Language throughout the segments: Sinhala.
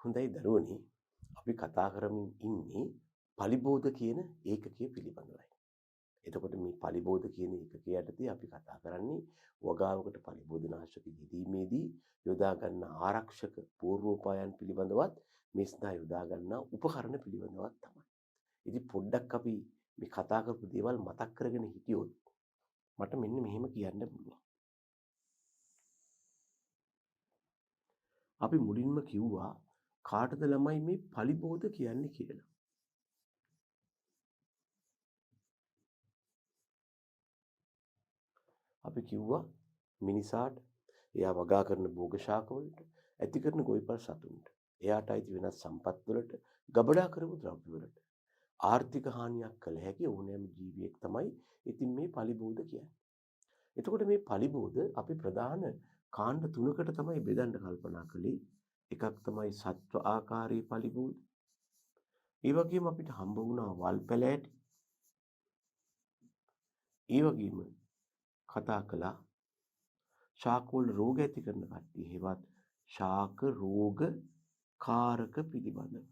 හොඳයි දරුවනේ අපි කතා කරමින් ඉන්නේ පලිබෝධ කියන ඒකකය පිළිබඳවයි. එතකොට මේ පලිබෝධ කියන ඒකකය යටතේ අපි කතා කරන්නේ වගාවකට පලිබෝධනාශක යෙදීමේදී යොදා ගන්න ආරක්ෂක පූර්වෝපායන් පිළිබඳවත් මේ සඳහා යොදා ගන්නා උපකරණ පිළිබඳවත් තමයි. ඉතින් පොඩ්ඩක් අපි මේ කතා කරපු දේවල් මතක් කරගෙන හිටියොත් මට මෙන්න මෙහෙම කියන්න පුළුවන්. අපි මුලින්ම කිව්වා කාටද ළමයි මේ පලිබෝධ කියන්නේ කියලා. අපි කිව්වා මිනිසාට එයා වගා කරන භෝග ශාකවලට ඇති කරන ගොවිපල් සතුන්ට එයාට අයිති වෙනස් සම්පත් වලට ගබඩා කරපු ද්‍රව්‍ය වලට ආර්ථික හානියක් කළ හැකි ඕනෑම ජීවියෙක් තමයි ඉතින් මේ පලිබෝධ කියන්නේ. එතකොට මේ පලිබෝධ අපි ප්‍රධාන කාණ්ඩ තුනකට තමයි බෙදන්න කල්පනා කළේ. එකක් තමයි සත්ව ආකාරයේ පලිබෝධ. ඒ වගේම අපිට හම්බ වුණා වල් පැලෑටි. ඒ වගේම කතා කළා ශාක වල රෝග ඇති කරන කට්ටිය. ඒවත් ශාක රෝග කාරක පිළිබඳව.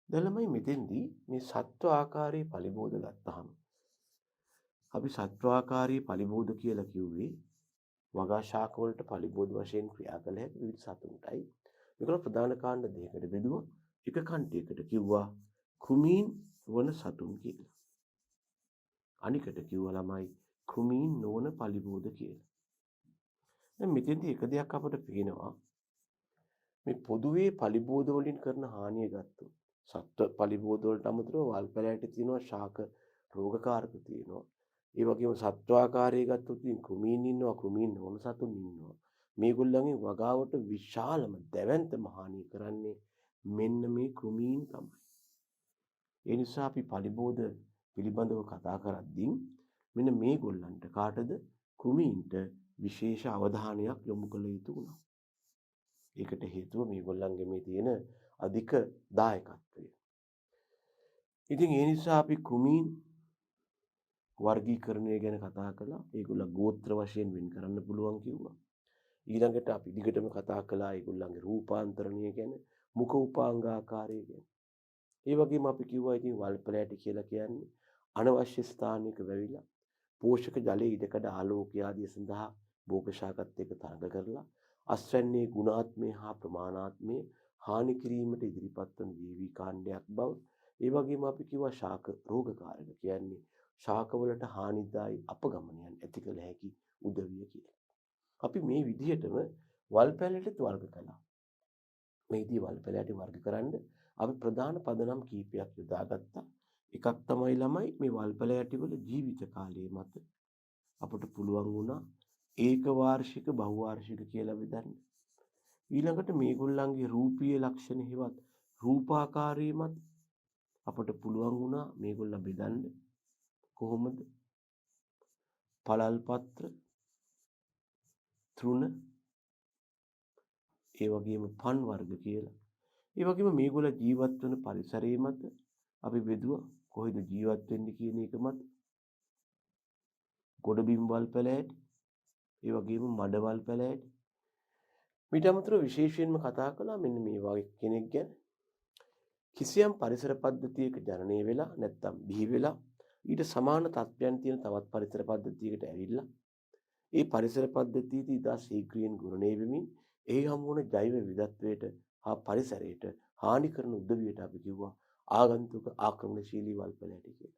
දැන් ළමයි මෙතෙන්දී මේ සත්ව ආකාරයේ පලිබෝධ ගත්තාම අපි සත්ව ආකාරයේ පලිබෝධ කියලා කිව්වේ වගා ශාක වලට පලිබෝධ වශයෙන් ක්‍රියා කළ හැකි විවිධ සතුන්ටයි. මේකල ප්‍රධාන කාණ්ඩ දෙකකට බෙදුවා. එක කණ්ඩයකට කිව්වා කුමීන් වන සතුන් කියලා. අනිකට කිව්වා ළමයි කුමීන් නොවන පලිබෝධ කියලා. දැන් මෙතෙන්දී එක දෙයක් අපට පේනවා මේ පොදුවේ පලිබෝධ වලින් කරන හානිය ගත්තොත් සත්ව පලිබෝධ වලට අමතරව වල් පැලෑටි තියෙනවා ශාක රෝගකාරක තියෙනවා. ඒ වගේම සත්වාකාරයේ ගත්තොත් කුමීන් ඉන්නවා කුමීන් නොවන සතුන් ඉන්නවා. මේගොල්ලන්ගේ වගාවට විශාලම දැවැන්තම හානිය කරන්නේ මෙන්න මේ කුමීන් තමයි. ඒ නිසා අපි පලිබෝධ පිළිබඳව කතා කරද්දී මෙන්න මේගොල්ලන්ට කාටද කුමීන්ට විශේෂ අවධානයක් යොමු කළ යුතු වුණා. ඒකට හේතුව මේගොල්ලන්ගේ මේ තියෙන අධික දායකත්වය. ඉතින් ඒ නිසා අපි කුමීන් වර්ගීකරණය ගැන කතා කළා. ඒගොල්ල ගෝත්‍ර වශයෙන් වෙන් කරන්න පුළුවන් කිව්වා. ඊළඟට අපි දිගටම කතා කළා ඒගොල්ලන්ගේ රූපාන්තරණය ගැන, මුඛ උපාංගාකාරය ගැන. ඒ වගේම අපි කිව්වා ඉතින් වල් පැලෑටි කියලා කියන්නේ අනවශ්‍ය ස්ථානයක වැවිලා පෝෂක ජලයේ ඉඩකඩ ආලෝකය ආදිය සඳහා භෝග ශාකත් එක්ක තරඟ කරලා අස්වැන්නේ ගුණාත්මය හා ප්‍රමාණාත්මය හානි කිරීමට ඉදිරිපත් වන ජීවී කාණ්ඩයක් බව. ඒ වගේම අපි කිව්වා ශාක රෝගකාරක කියන්නේ ශාකවලට හානිදායි අපගමනයන් ඇති කළ හැකි උදවිය කියලා. අපි මේ විදිහටම වල් පැලෑටිත් වර්ග කළා. මේදී වල් පැලෑටි වර්ග කරන්න අපි ප්‍රධාන පදනම් කීපයක් යොදාගත්තා. එකක් තමයි ළමයි මේ වල් පැලෑටි වල ජීවිත කාලය මත අපට පුළුවන් වුණා ඒක වාර්ෂික බහුවාර්ෂික කියලා බෙදන්න. ඊළඟට මේගොල්ලන්ගේ රූපීය ලක්ෂණ හේවත් රූපාකාරයේ මත අපට පුළුවන් වුණා මේගොල්ලන් බෙදන්න කොහොමද? පළල් පත්‍ර, තෘණ, ඒ වගේම පන් වර්ග කියලා. ඒ වගේම මේගොල්ල ජීවත් වන පරිසරය මත අපි බෙදුවා කොහෙද ජීවත් වෙන්නේ කියන එක මත. ගොඩබිම් වල් පැලෑටි, ඒ වගේම මඩවල් පැලෑටි. ඊට අමතරව විශේෂයෙන්ම කතා කළා මෙන්න මේ වගේ කෙනෙක් ගැන. කිසියම් පරිසර පද්ධතියක ජනනය වෙලා නැත්තම් බිහි වෙලා ඊට සමාන තත්ත්වයන් තියෙන තවත් පරිසර පද්ධතියකට ඇවිල්ලා ඒ පරිසර පද්ධතියදී ඉතා ශීඝ්‍රයෙන් ගුණණය වෙමින් එහි හමු වන ජෛව විවිධත්වයට හා පරිසරයට හානි කරන උදවියට අපි කිව්වා ආගන්තුක ආක්‍රමණශීලී වල් පැලෑටි කියලා.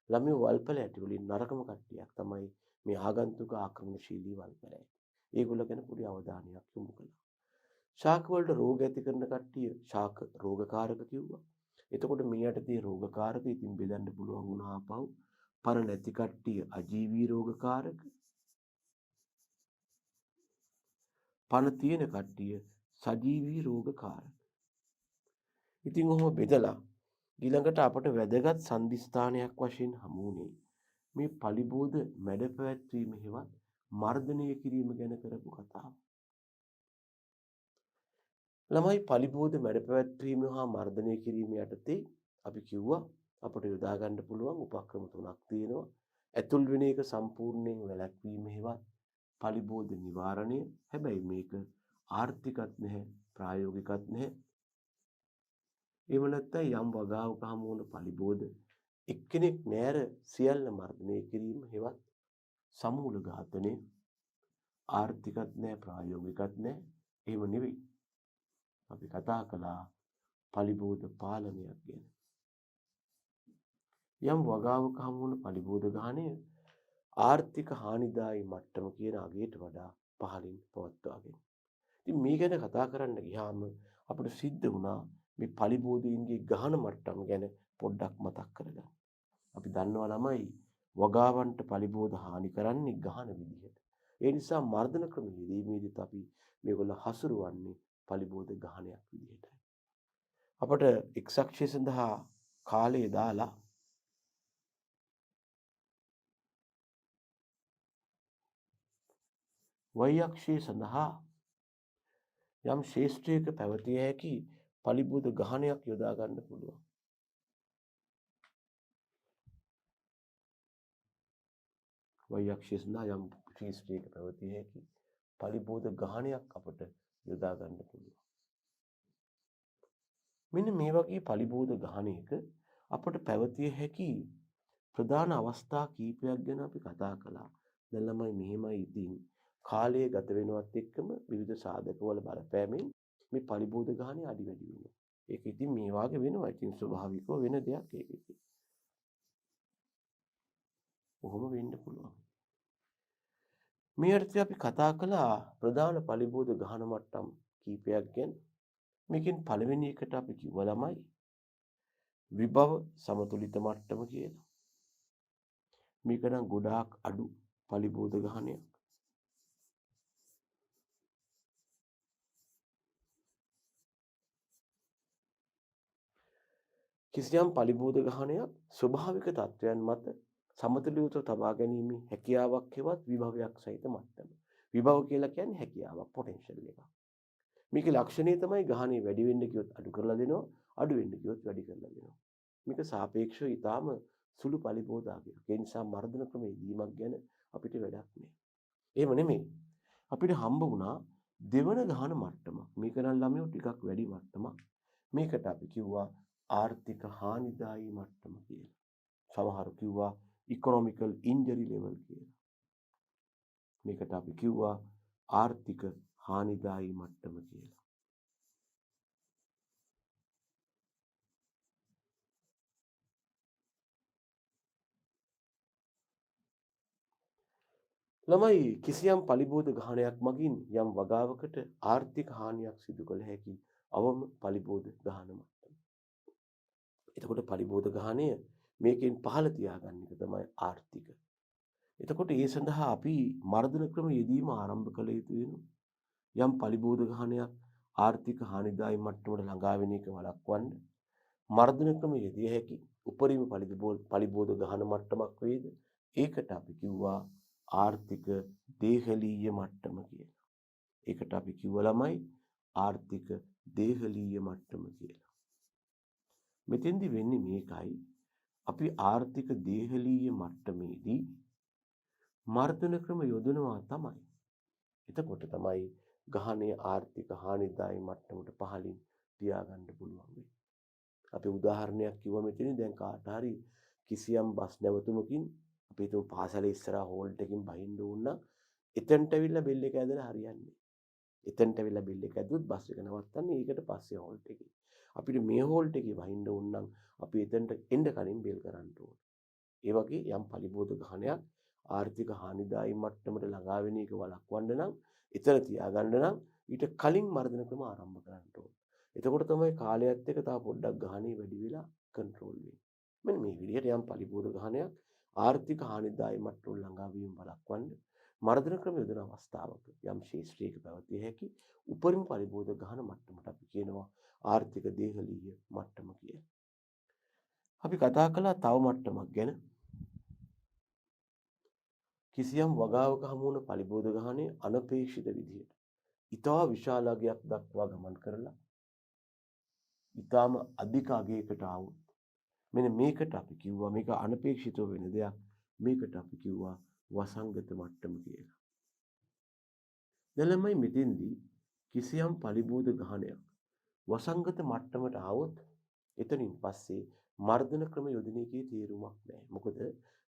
ළමයෝ වල් පැලෑටි වලින් නරකම කට්ටියක් තමයි මේ ආගන්තුක ආක්‍රමණශීලී වල් පැලෑටි. ඒගොල්ලෝ ගැන පොඩි අවධානයක් යොමු කළා. ශාක වලට රෝග ඇති කරන කට්ටිය ශාක රෝගකාරක කිව්වා. එතකොට මේ යටතේ රෝගකාරක ඉතින් බෙදන්න පුළුවන් වුණා ආපහු. පණ නැති කට්ටිය අජීවී රෝගකාරක. පණ තියෙන කට්ටිය සජීවී රෝගකාරක. ඉතින් ඔහොම බෙදලා ඊළඟට අපට වැදගත් සම්දිස්ථානයක් වශයෙන් හමු වුණේ මේ පලිබෝධ මැඩ පැවැත්වීම හේවත් මර්ධනය කිරීම ගැන කරපු කතාව. ළමයි පලිබෝධ මැඩ පැවැත්වීම හා මර්ධනය කිරීම යටතේ අපි කිව්වා අපට යොදා ගන්න පුළුවන් උපක්‍රම තුනක් තියෙනවා. ඇතුල් වෙන එක සම්පූර්ණයෙන් වැළැක්වීම හේවත් පලිබෝධ නිවාරණය. හැබැයි මේක ආර්ථිකත් නැහැ, ප්‍රායෝගිකත් නැහැ. එහෙම නැත්නම් යම් වගාවක හමු වුණ පලිබෝධ එක්කෙනෙක් නෑර සියල්ල මර්ධනය කිරීම හෙවත් සමූල ඝාතනය. ආර්ථිකත් නැහැ, ප්‍රායෝගිකත් නැහැ. එහෙම නෙවෙයි. අපි කතා කළා පලිබෝධ පාලනයක් ගැන. යම් වගාවක හමු වුණ පලිබෝධ ගාණය ආර්ථික හානිදායී මට්ටම කියන අගයට වඩා පහළින් පවත්වාගෙන. ඉතින් මේ ගැන කතා කරන්න ගියාම අපිට සිද්ධ වුණා මේ පලිබෝධීන්ගේ ගහන මට්ටම ගැන පොඩ්ඩක් මතක් කරගන්න. අපි දන්නවා ළමයි වගාවන්ට පලිබෝධ හානි කරන්නේ ගහන විදිහට. ඒ නිසා මර්ධන ක්‍රම යෙදීමේදීත් අපි මේගොල්ලෝ හසුරුවන්නේ පලිබෝධ ගහනයක් විදිහට. අපට එක්සක්ෂය සඳහා කාලය දාලා y අක්ෂය සඳහා යම් ශේෂ්ත්‍රයක පැවතිය හැකි පලිබෝධ ගහනයක් යොදා ගන්න පුළුවන්. y අක්ෂය සඳහා යම් ශේෂ්ත්‍රයක පැවතිය හැකි පලිබෝධ ගහනයක් අපට යොදා ගන්න පුළුවන්. මෙන්න මේ වගේ පලිබෝධ ගහනයක අපට පැවතිය හැකි ප්‍රධාන අවස්ථා කීපයක් ගැන අපි කතා කළා. දැන් ළමයි මෙහෙමයි ඉතින් කාලය ගත වෙනවත් එක්කම විවිධ සාධකවල බලපෑමෙන් මේ පලිබෝධ ගහනය අඩි වැඩි වෙනවා. ඒක ඉතින් මේ වාගේ වෙනවා. ඉතින් ස්වභාවිකව වෙන දෙයක් ඒක ඉතින්. කොහොම වෙන්න පුළුවන්. මේ අර්ථය අපි කතා කළා ප්‍රධාන පලිබෝධ ගහන මට්ටම් කීපයක් ගැන. මේකෙන් පළවෙනි එකට අපි කිව්වා ළමයි විභව සමතුලිත මට්ටම කියලා. මේක නම් ගොඩාක් අඩු පලිබෝධ ගහනයක්. කිසියම් පලිබෝධ ගහනයක් ස්වභාවික තත්වයන් මත සමතුලිතව තබා ගැනීමේ හැකියාවක් හෙවත් විභවයක් සහිත මට්ටම. විභව කියලා කියන්නේ හැකියාවක්, පොටෙන්ෂල් එකක්. මේකේ ලක්ෂණය තමයි ගහනේ වැඩි වෙන්න කිව්වොත් අඩු කරලා දෙනවා, අඩු වෙන්න කිව්වොත් වැඩි කරලා දෙනවා. මේක සාපේක්ෂව ඊටාම සුළු පලිබෝධාගයක්. ඒ නිසා මර්ධන ක්‍රමයේ දීමක් ගැන අපිට වැඩක් නෑ. එහෙම නෙමෙයි. අපිට හම්බ වුණා දෙවන ගහන මට්ටමක්. මේක නම් ළමයෝ ටිකක් වැඩි මට්ටමක්. මේකට අපි කිව්වා ආර්ථික හානිදායී මට්ටම කියලා. සමහරු කිව්වා ඉකොනොමිකල් ඉන්ජරි ලෙවල් කියලා. මේකට අපි කිව්වා ආර්ථික හානිදායී මට්ටම කියලා. ළමයි කිසියම් පලිබෝධ ගහනයක් මගින් යම් වගාවකට ආර්ථික හානියක් සිදු කළ හැකි අවම පලිබෝධ ගහන මට්ටම. එතකොට පලිබෝධ ගහනය මේකෙන් පහළ තියාගන්න එක තමයි ආර්ථික. එතකොට ඒ සඳහා අපි මර්ධන ක්‍රම යෙදීම ආරම්භ කළ යුතු වෙනවා. යම් පලිබෝධ ගහනයක් ආර්ථික හානිදායී මට්ටමට ළඟා වෙන එක වළක්වන්න මර්ධන ක්‍රම යෙදිය හැකි උපරිම පලිබෝධ ගහන මට්ටමක් වේද? ඒකට අපි කිව්වා ආර්ථික දේහලීය මට්ටම කියලා. ඒකට අපි කිව්ව ළමයි ආර්ථික දේහලීය මට්ටම කියලා. මෙතෙන්දි වෙන්නේ මේකයි අපි ආර්ථික දේහලීය මට්ටමේදී මර්ධන ක්‍රම යොදනවා තමයි. එතකොට තමයි ගහනේ ආර්ථික හානිදායී මට්ටමට පහළින් තියාගන්න පුළුවන් වෙන්නේ. අපි උදාහරණයක් කිව්වම මෙතන දැන් කාට හරි කිසියම් බස් නැවතුමකින් අපි හිතමු පාසලේ ඉස්සරහා හෝල්ට් එකකින් බහින්න ඕන නම් එතනට ඇවිල්ලා බෙල් එක ඇදලා හරියන්නේ. එතනට ඇවිල්ලා බෙල් එක ඇදුවොත් බස් එක නවත්තන්නේ ඒකට පස්සේ හෝල්ට් එකේ. අපිට මේ හෝල්ට් එකේ බහින්න ඕන නම් අපි එතනට එන්න කලින් බෙල් කරන්න ඕන. ඒ වගේ යම් පලිබෝධ ගහනයක් ආර්ථික හානිදායී මට්ටමට ළඟා වෙන එක වළක්වන්න නම් එතන තියාගන්න නම් ඊට කලින් මර්ධන ක්‍රම ආරම්භ කරන්න ඕන. එතකොට තමයි කාලයත් එක්ක තව පොඩ්ඩක් ගහනේ වැඩි වෙලා කන්ට්‍රෝල් වෙන්නේ. මෙන්න මේ විදිහට යම් පලිබෝධ ගහනයක් ආර්ථික හානිදායී මට්ටමට ළඟා වීම වළක්වන්න මර්ධන ක්‍රම යොදන අවස්ථාවක යම් ශේෂ්ත්‍රයක පැවතිය හැකි උපරිම පලිබෝධ ගහන මට්ටමට අපි කියනවා ආර්ථික දේහලීය මට්ටම කියලා. අපි කතා කළා තව මට්ටමක් ගැන. කිසියම් වගාවක හමු වුණ පලිබෝධ ගහනය අනපේක්ෂිත විදිහට ඉතා විශාල අගයක් දක්වා ගමන් කරලා ඉතාම අධික අගයකට ආවොත් මෙන්න මේකට අපි කිව්වා මේක අනපේක්ෂිතව වෙන දෙයක්. මේකට අපි කිව්වා වසංගත මට්ටම කියලා. දැන් ළමයි මෙතෙන්දී කිසියම් පලිබෝධ ගහනයක් වසංගත මට්ටමට આવොත් එතනින් පස්සේ මර්ධන ක්‍රම යොදන එකේ තේරුමක් නැහැ. මොකද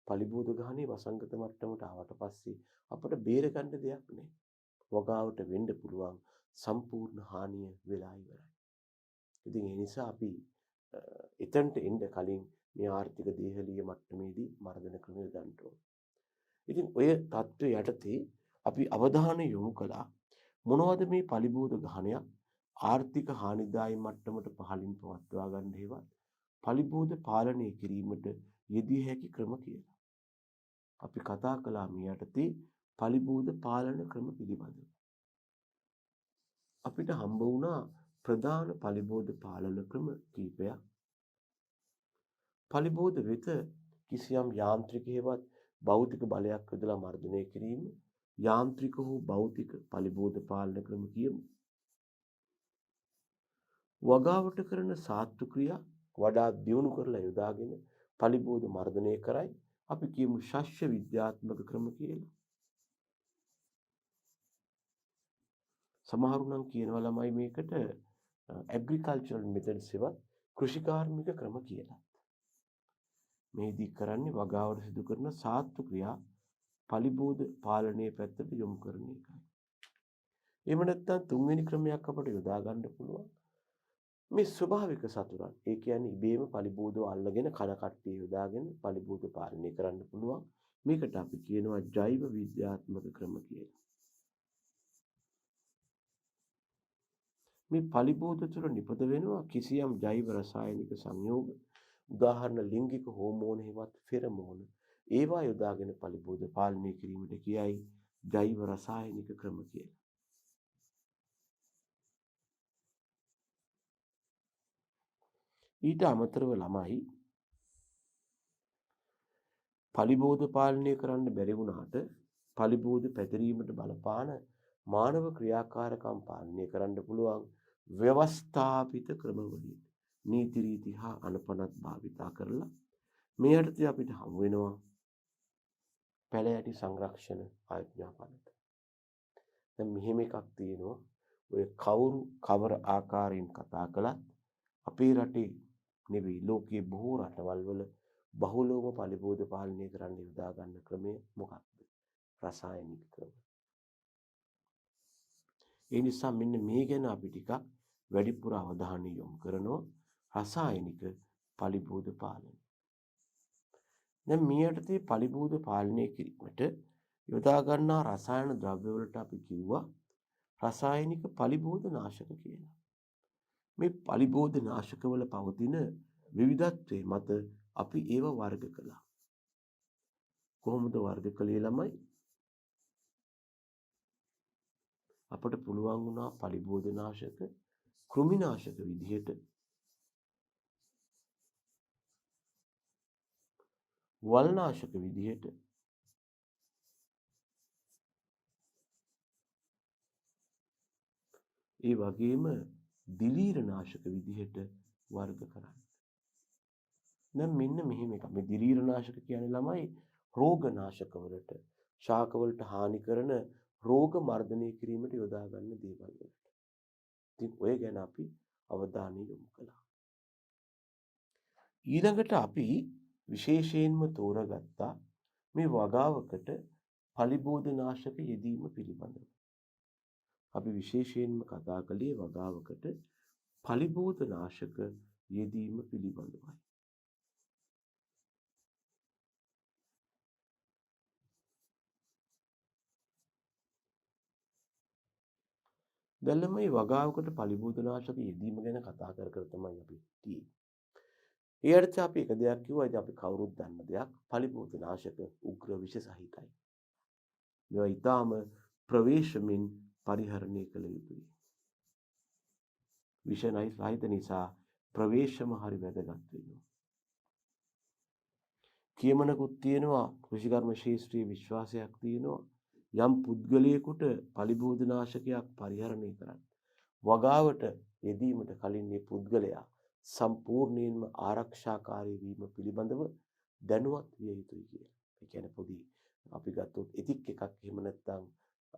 පලිබෝධ ගහනේ වසංගත මට්ටමට ආවට පස්සේ අපිට බේර ගන්න දෙයක් නැහැ. වගාවට වෙන්න පුළුවන් සම්පූර්ණ හානිය වෙලා ඉවරයි. ඉතින් ඒ නිසා අපි එතනට එන්න කලින් මේ ආර්ථික දේහලීය මට්ටමේදී මර්ධන ක්‍රම යොදන්න ඕන. ඉතින් ඔය தত্ত্বය යටතේ අපි අවධානය යොමු කළා මොනවද මේ පලිබෝධ ගහනයක් ආර්ථික හානිදායී මට්ටමට පහළින් පවත්වා ගන්න හේවත් පලිබෝධ පාලනය කිරීමට යෙදිය හැකි ක්‍රම කියලා. අපි කතා කළා මේ යටතේ පලිබෝධ පාලන ක්‍රම පිළිබඳව. අපිට හම්බ වුණා ප්‍රධාන පලිබෝධ පාලන ක්‍රම කීපයක්. පලිබෝධ වෙත කිසියම් යාන්ත්‍රික හේවත් භෞතික බලයක් යොදලා මර්ධනය කිරීම යාන්ත්‍රික හෝ භෞතික පලිබෝධ පාලන ක්‍රම කියමු. වගාවට කරන සාත්තු ක්‍රියා වඩා දියුණු කරලා යොදාගෙන පලිබෝධ මර්ධනය කරයි අපි කියමු ශස්්‍ය විද්‍යාත්මක ක්‍රම කියලා. සමහරු නම් කියනවා ළමයි මේකට ඇග්‍රිකල්චරල් මෙතඩ්ස් ඒවත් කෘෂිකාර්මික ක්‍රම කියලා. මේදී කරන්නේ වගාවට සිදු කරන සාත්තු ක්‍රියා පලිබෝධ පාලනයේ පැත්තට යොමු කරන එකයි. එහෙම නැත්නම් තුන්වෙනි ක්‍රමයක් අපිට යොදා ගන්න පුළුවන්. මේ ස්වභාවික සතුරන් ඒ කියන්නේ ඉබේම පලිබෝධව අල්ලගෙන කන කට්ටිය යොදාගෙන පලිබෝධ පාලනය කරන්න පුළුවන්. මේකට අපි කියනවා ජෛව විද්‍යාත්මක ක්‍රම කියලා. මේ පලිබෝධ තුළ නිපද වෙනවා කිසියම් ජෛව රසායනික සංයෝග උදාහරණ ලිංගික හෝමෝන හේවත් ෆෙරමෝන ඒවා යොදාගෙන පලිබෝධ පාලනය කිරීමට කියයි ජෛව රසායනික ක්‍රම කියලා. ඊට අමතරව ළමයි පලිබෝධ පාලනය කරන්න බැරි වුණාට පලිබෝධ පැතිරීමට බලපාන මානව ක්‍රියාකාරකම් පාලනය කරන්න පුළුවන් ව්‍යවස්ථාපිත ක්‍රමවලින් නීති රීති හා අනපනත් භාවිතා කරලා මේ යටතේ අපිට හමු වෙනවා පැලෑටි සංරක්ෂණ ආඥා පනත. දැන් මෙහෙම එකක් තියෙනවා. ඔය කවුරු කවර ආකාරයෙන් කතා කළත් අපේ රටේ නෙවෙයි ලෝකයේ බොහෝ රටවල් වල බහුලවම පලිබෝධ පාලනය කරන්න යොදා ගන්න ක්‍රමය මොකක්ද? රසායනික ක්‍රම. ඒ නිසා මෙන්න මේ ගැන අපි ටිකක් වැඩිපුර අවධානය යොමු කරනවා රසායනික පලිබෝධ පාලනය. දැන් මේ යටතේ පලිබෝධ පාලනය කිරීමට යොදා ගන්නා රසායන ද්‍රව්‍ය වලට අපි කිව්වා රසායනික පලිබෝධ නාශක කියලා. මේ පලිබෝධ නාශකවල පවතින විවිධත්වයේ මත අපි ඒව වර්ග කළා. කොහොමද වර්ග කළේ ළමයි? අපට පුළුවන් වුණා පලිබෝධ නාශක කෘමිනාශක විදිහට වල්නාශක විදිහට ඒ වගේම දිලීරනාශක විදිහට වර්ග කරන්න. දැන් මෙන්න මෙහෙම එකක්. මේ දිලීරනාශක කියන්නේ ළමයි රෝගනාශක වලට ශාක වලට හානි කරන රෝග මර්ධනය කිරීමට යොදා ගන්න දේවල් වලට. ඉතින් ඔය ගැන අපි අවධානය යොමු කළා. ඊළඟට අපි විශේෂයෙන්ම තෝරගත්තා මේ වගාවකට පලිබෝධ නාශක යෙදීම පිළිබඳව. අපි විශේෂයෙන්ම කතා කළේ වගාවකට පලිබෝධ නාශක යෙදීම පිළිබඳවයි. දැන් මේ වගාවකට පලිබෝධ නාශක යෙදීම ගැන කතා කර තමයි අපි තියෙන්නේ. ඒ අර්ථය අපි එක දෙයක් කිව්වා. ඉතින් අපි කවුරුත් දන්න දෙයක් පලිබෝධ නාශක උග්‍ර විෂ සහිතයි. මේවා ඊටාම ප්‍රවේශමින් පරිහරණය කළ යුතුයි. විෂ සහිත නිසා ප්‍රවේශම හරි වැදගත් වෙනවා. කියමනකුත් තියෙනවා කෘෂිකර්ම ශාස්ත්‍රීය විශ්වාසයක් තියෙනවා යම් පුද්ගලයෙකුට පලිබෝධ නාශකයක් පරිහරණය කරන්න වගාවට යෙදීමට කලින් මේ පුද්ගලයා සම්පූර්ණයෙන්ම ආරක්ෂාකාරී වීම පිළිබඳව දැනුවත් විය යුතුයි කියලා. ඒ කියන්නේ පොඩි අපි ගත්තොත් එතික් එකක් එහෙම නැත්නම්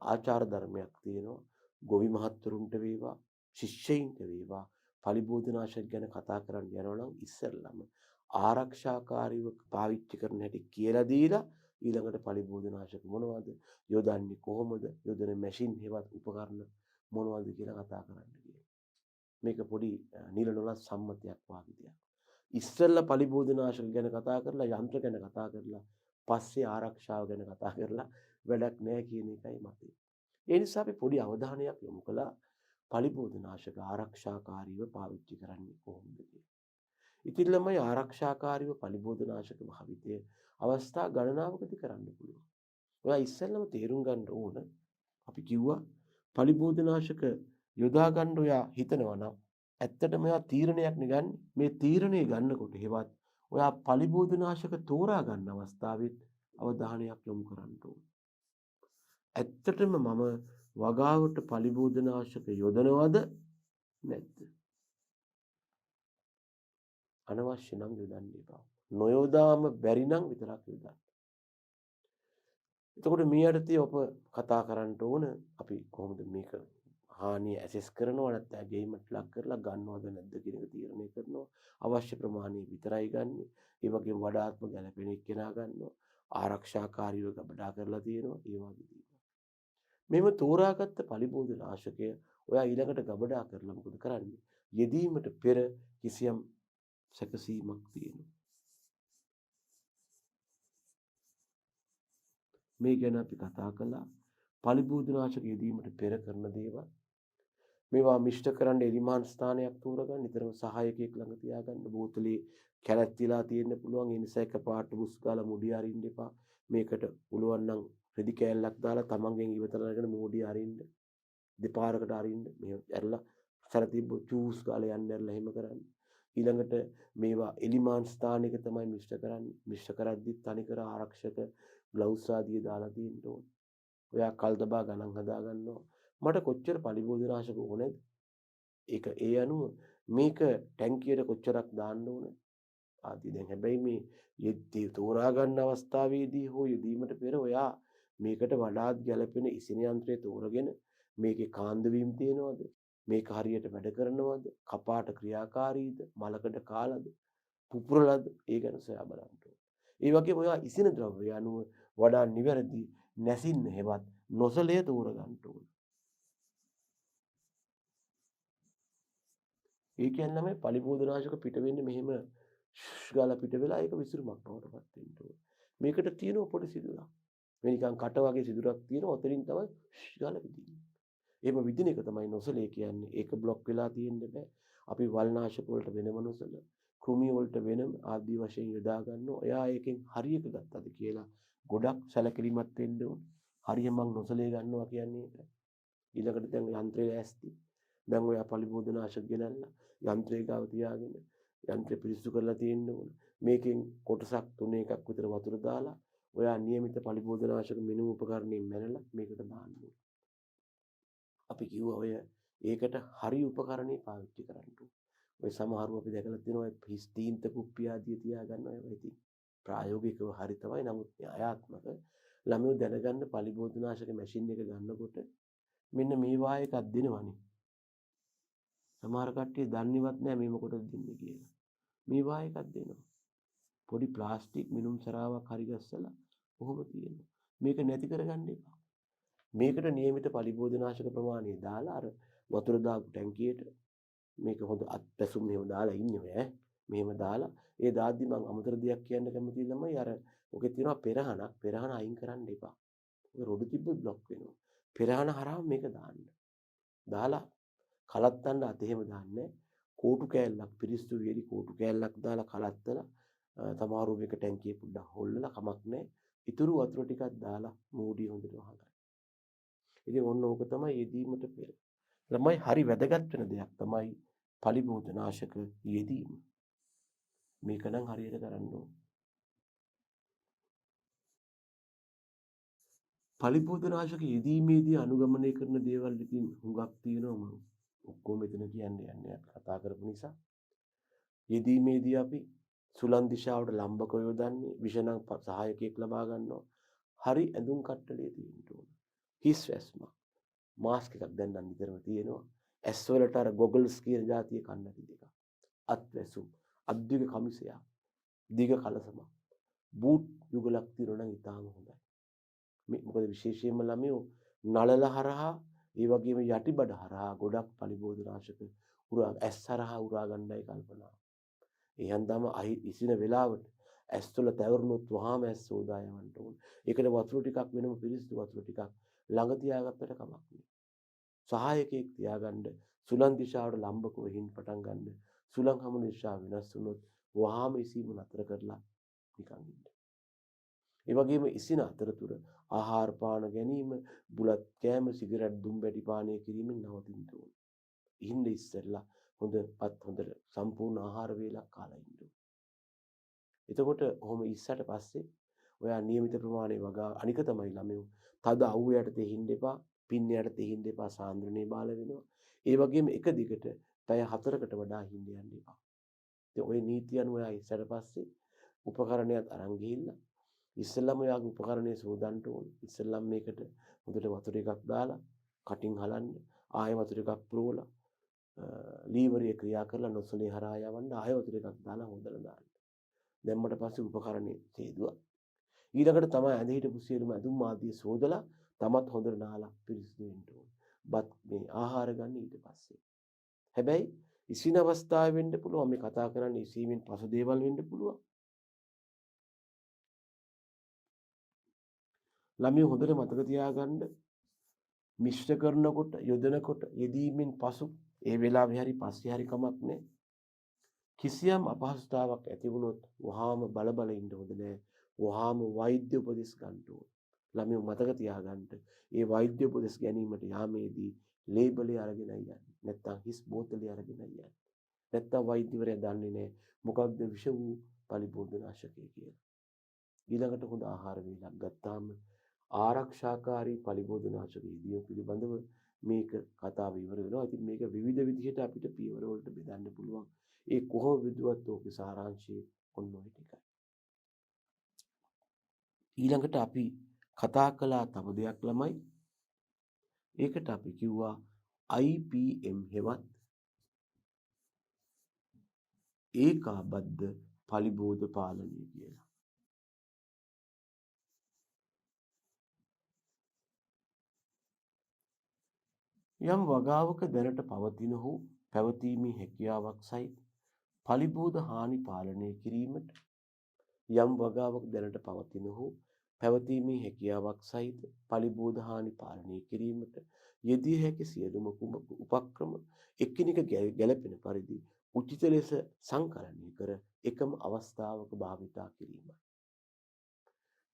ආචාර ධර්මයක් තියෙනවා. ගොවි මහත්වරුන්ට වේවා ශිෂ්‍යයින්ට වේවා පලිබෝධනාශක ගැන කතා කරන්න යනවා නම් ඉස්සෙල්ලම ආරක්ෂාකාරීව පාවිච්චි කරන හැටි කියලා දීලා ඊළඟට පලිබෝධනාශක මොනවද යොදන්නේ කොහොමද යොදන මැෂින් හේවත් උපකරණ මොනවද කියලා කතා කරන්න කියලා. මේක පොඩි නිල නොලත් සම්මතයක් වාගේ දෙයක්. ඉස්සෙල්ලා පලිබෝධනාශක ගැන කතා කරලා යන්ත්‍ර ගැන කතා කරලා පස්සේ ආරක්ෂාව ගැන කතා කරලා වැඩක් නැහැ කියන එකයි මතය. ඒ නිසා අපි පොඩි අවධානයක් යොමු කළා පලිබෝධනාශක ආරක්ෂාකාරීව පාවිච්චි කරන්නේ කොහොමද කියලා. ඉතින් ළමයි ආරක්ෂාකාරීව පලිබෝධනාශක භාවිතය අවස්ථා ගණනාවකදී කරන්න පුළුවන්. ඔයා ඉස්සෙල්ලම තේරුම් ගන්න ඕන අපි කිව්වා පලිබෝධනාශක යොදා ගන්න ඔයා හිතනවා නම් ඇත්තටම ඔයා තීරණයක් නෙගන්නේ. මේ තීරණය ගන්නකොට හේවත් ඔයා පලිබෝධනාශක තෝරා ගන්න අවස්ථාවෙත් අවධානයක් යොමු කරන්න ඕන. ඇත්තටම මම වගාවට පලිබෝධනාශක යොදනවද නැද්ද? අනවශ්‍ය නම් යොදන්න එපා. නොයොදාම බැරි නම් විතරක් යොදන්න. එතකොට මේ යටතේ ඔබ කතා කරන්න ඕන අපි කොහොමද මේක හානිය ඇසෙස් කරනවා නැත්නම් ගේමට ලක් කරලා ගන්නවද නැද්ද කියන එක තීරණය කරනවා. අවශ්‍ය ප්‍රමාණය විතරයි ගන්නෙ. ඒ වගේම වඩාත්ම ගැළපෙන එක්කෙනා ගන්නවා. ආරක්ෂාකාරීව ගබඩා කරලා තියෙනවා. ඒ වගේ දේවල්. මෙහෙම තෝරාගත්ත පලිබෝධනාශකය ඔයා ඊළඟට ගබඩා කරලා මොකද කරන්නේ? යෙදීමට පෙර කිසියම් සැකසීමක් තියෙනවා. මේ ගැන අපි කතා කළා. පලිබෝධනාශක යෙදීමට පෙර කරන දේවල්. මේවා මිශ්‍ර කරන්න එලිමාන් ස්ථානයක් තෝරගන්න. නිතරම සහායකයෙක් ළඟ තියාගන්න. බෝතලේ කැලැත්තිලා තියෙන්න පුළුවන්. ඒ නිසා එකපාරට බුස් ගාලා මුඩිය අරින්න එපා. මේකට පුළුවන් නම් රෙදි කෑල්ලක් දාලා තමන්ගෙන් ඉවතලා අරගෙන මුඩිය අරින්න. දෙපාරකට අරින්න. මේ ඇරලා සැර තිබ්බ චූස් ගාලා යන්න ඇරලා එහෙම කරන්න. ඊළඟට මේවා එලිමාන් ස්ථානයක තමයි මිශ්‍ර කරන්නේ. මිශ්‍ර කරද්දි තනිකර ආරක්ෂක ග්ලව්ස් ආදිය දාලා තියෙන්න ඕන. ඔයා කල්තබා ගණන් හදා ගන්නවා. මට කොච්චර පලිබෝධනාශක ඕනේද? ඒක ඒ අනුව මේක ටැංකියට කොච්චරක් දාන්න ඕන ආදී. දැන් හැබැයි මේ යෙද්දී තෝරා ගන්න අවස්ථාවේදී හෝ යෙදීමට පෙර ඔයා මේකට වඩාත් ගැළපෙන ඉසින යන්ත්‍රය තෝරගෙන මේකේ කාන්ද වීම තියෙනවද? මේක හරියට වැඩ කරනවද? කපාට ක්‍රියාකාරීද? මලකඩ කාලද? පුපුරලද? ඒ ගැන සොයා බලන්න ඕනේ. ඒ වගේම ඔයා ඉසින ද්‍රව්‍ය අනුව වඩා නිවැරදි නැසින්න හෙවත් නොසලය තෝරගන්න ඕනේ. ඒ කියන්නේ තමයි පලිබෝධනාශක පිට වෙන්නේ මෙහෙම ගාලා පිට වෙලා ඒක විසිරුමක් බවට පත් වෙන්න ඕනේ. මේකට තියෙන පොඩි සිදුරක්. මේ නිකන් කට වගේ සිදුරක් තියෙනවා. ඔතනින් තමයි ගාලා විදින්නේ. එහෙම විදින එක තමයි නොසලේ කියන්නේ. ඒක બ્લોක් වෙලා තියෙන්න බෑ. අපි වල්නාශක වලට වෙනම නොසල, කෘමි වලට වෙනම ආදී වශයෙන් යොදා ගන්නවා. එයා එකෙන් හරියක ගත්තද කියලා ගොඩක් සැලකිලිමත් වෙන්න ඕනේ. හරිය මං නොසලේ ගන්නවා කියන්නේ ඒකයි. ඊළඟට දැන් යන්ත්‍රය ඇස්ති. දැන් ඔයා පලිබෝධනාශක ගෙනල්ලා යන්ත්‍රය ගාව තියාගෙන යන්ත්‍රය පිරිසිදු කරලා තියෙන්න ඕන. මේකෙන් කොටසක් 3 එකක් විතර වතුර දාලා ඔයා નિયમિત පලිබෝධනාශක මිනුම් උපකරණයෙන් මැනලා මේකට දාන්න ඕන. අපි කිව්වා ඔය ඒකට හරි උපකරණේ පාවිච්චි කරන්න ඕන. ඔය සමහරව අපි දැකලා තියෙනවා ඔය හිස් තීන්ත කුප්පිය ආදිය තියාගන්න ඔය ඉතින් ප්‍රායෝගිකව හරි තමයි. නමුත් න්‍යායාත්මක ළමයෝ දැනගන්න පලිබෝධනාශක මැෂින් එක ගන්නකොට මෙන්න මේ වාය එකක් දෙනවනේ. සමහර කට්ටිය දන්නේවත් නැහැ මේ මොකටද දෙන්නේ කියලා. මේ වාය එකක් දෙනවා. පොඩි ප්ලාස්ටික් මිනුම් සරාවක් හරි ගස්සලා කොහොම තියෙනවා. මේක නැති කරගන්න එපා. මේකට નિયમિત පලිබෝධනාශක ප්‍රමාණය දාලා අර වතුර දාපු ටැංකියට මේක හොඳ අත්පැසුම් මෙහෙම දාලා ඉන්නේ ඔය ඈ. මෙහෙම දාලා ඒ දාද්දි මම අමතර දෙයක් කියන්න කැමතියි ළමයි අර ඔකේ තියෙනවා පෙරහනක්. පෙරහන අයින් කරන්න එපා. ඔය රොඩු තිබ්බොත් બ્લોක් වෙනවා. පෙරහන හරහා මේක දාන්න. දාලා කලත්තන්න අත එහෙම දාන්නේ. කෝටු කෑල්ලක් පිරිසිදු වියලි කෝටු කෑල්ලක් දාලා කලත්තලා තමාරු මේක ටැංකිය පොඩ්ඩක් හොල්ලලා කමක් නැහැ. ඉතුරු වතුර ටිකක් දාලා මූඩිය හොඳට වහගන්න. ඉතින් ඔන්න ඕක තමයි යෙදීමට පෙර. ළමයි හරි වැදගත් වෙන දෙයක් තමයි පලිබෝධනාශක යෙදීම. මේක නම් හරියට කරන්න ඕන. පලිබෝධනාශක යෙදීමේදී අනුගමනය කරන දේවල් ඉතින් හුඟක් තියෙනවා මම ඔක්කොම මෙතන කියන්නේ යන්නේ කතා කරපු නිසා. යෙදීමේදී අපි සුලන් දිශාවට ලම්බක යොදන්නේ විෂණං සහායකයෙක් ලබා ගන්නවා. හරි ඇඳුම් කට්ටලේ තියෙන්න ඕන. හිස් වැස්මක්. මාස්ක් එකක් දැන් නම් නිතරම තියෙනවා. ඇස් වලට අර ගොගල්ස් කියන જાතිය කන්නටි දෙකක්. අත්වැසුම්, අද්දිග කමිසයක්, දිග කලසමක්, බූට් යුගලක් තියනවා නම් ඉතාම හොඳයි. මොකද විශේෂයෙන්ම ළමයෝ නළල හරහා ඒ වගේම යටිබඩ හරහා ගොඩක් පලිබෝධනාශක ඇස් හරහා උරා ගන්නයි කල්පනා. ඒ හන්දම ඉසින වෙලාවට ඇස් තුළ තැවරුණොත් වහාම ඇස් සෝදා යවන්න ඕන. ඒකට වතුර ටිකක් වෙනම පිරිසිදු වතුර ටිකක් ළඟ තියාගත්තට කමක් නෑ. සහායකයෙක් තියාගන්න සුළං දිශාවට ලම්බකව හින් පටන් ගන්න. සුළං හමු දිශාව වෙනස් වුණොත් වහාම ඉසීම නතර කරලා නිකන් ඉන්න. ඒ වගේම ඉසින අතරතුර ආහාර පාන ගැනීම, බුලත් කෑම, සිගරට් දුම් බැටි පානය කිරීමෙන් නවතින්න ඕන. ඉන්න ඉස්සෙල්ලා හොඳට සම්පූර්ණ ආහාර වේලක් කාලා ඉන්න ඕන. එතකොට ඔහොම ඉස්සට පස්සේ ඔයා නියමිත ප්‍රමාණය වගා අනික තමයි ළමයෝ තද අවුව යටතේ හින්න එපා, පින්න යටතේ හින්න එපා, සාන්ද්‍රණේ බාල වෙනවා. ඒ වගේම එක දිගට පැය 4කට වඩා හින්න යන්න එපා. ඉතින් ওই නීති අනුව ඔයා ඉස්සට පස්සේ උපකරණයක් අරන් ගිහිල්ලා ඉස්සෙල්ලාම ඔයාගේ උපකරණය සෝදන්න ඕන. ඉස්සෙල්ලාම මේකට හොඳට වතුර එකක් දාලා කටින් හලන්න, ආයෙ වතුර එකක් පුරවලා ලීවරය ක්‍රියා කරලා නොසලේ හරහා යවන්න, ආයෙ වතුර එකක් දාලා හොදලා දාන්න. දැම්මට පස්සේ උපකරණේ සේදුවා. ඊළඟට තමයි ඇඳ හිටපු සියලුම ඇඳුම් ආදිය සෝදලා තමත් හොඳට නාලා පිරිසිදු වෙන්න ඕන. බත් මේ ආහාර ගන්න ඊට පස්සේ. හැබැයි ඉසින අවස්ථාවේ වෙන්න පුළුවන් මේ කතා කරන්නේ ඉසීමෙන් පසු දේවල් වෙන්න පුළුවන්. ළමයි හොඳට මතක තියාගන්න මිශ්‍ර කරනකොට යොදනකොට යෙදීමෙන් පසු ඒ වෙලාවේ හරි පස්සේ හරි කමක් නැහැ. කිසියම් අපහසුතාවක් ඇති වුණොත් වහාම බල ඉන්න හොඳ නැහැ. වහාම වෛද්‍ය උපදෙස් ගන්න ඕන. ළමයි මතක තියාගන්න ඒ වෛද්‍ය උපදෙස් ගැනීමට යාමේදී ලේබලේ අරගෙනයි යන්නේ. නැත්තම් හිස් බෝතලේ අරගෙනයි යන්නේ. නැත්තම් වෛද්‍යවරයා දන්නේ නැහැ මොකක්ද විෂ වූ පලිබෝධනාශකය කියලා. ඊළඟට හොඳ ආහාර වේලක් ගත්තාම ආරක්ෂාකාරී පලිබෝධනාශක යෙදීම පිළිබඳව මේක කතාව ඉවර වෙනවා. ඉතින් මේක විවිධ විදිහට අපිට පියවර වලට බෙදන්න පුළුවන්. ඒ කොහොම විදුවත් ඕකේ සාරාංශය ඔන්න ඔය ටිකයි. ඊළඟට අපි කතා කළා තව දෙයක් ළමයි. ඒකට අපි කිව්වා IPM හෙවත් ඒකාබද්ධ පලිබෝධ පාලනය කියලා. යම් වගාවක දැනට පවතින හෝ පැවතීමේ හැකියාවක් සහිත පලිබෝධ හානි පාලනය කිරීමට යම් වගාවක දැනට පවතින හෝ පැවතීමේ හැකියාවක් සහිත පලිබෝධ හානි පාලනය කිරීමට යෙදිය හැකි සියලුම උපක්‍රම එකිනෙක ගැලපෙන පරිදි උචිත ලෙස සංකලනය කර එකම අවස්ථාවක භාවිතා කිරීමයි.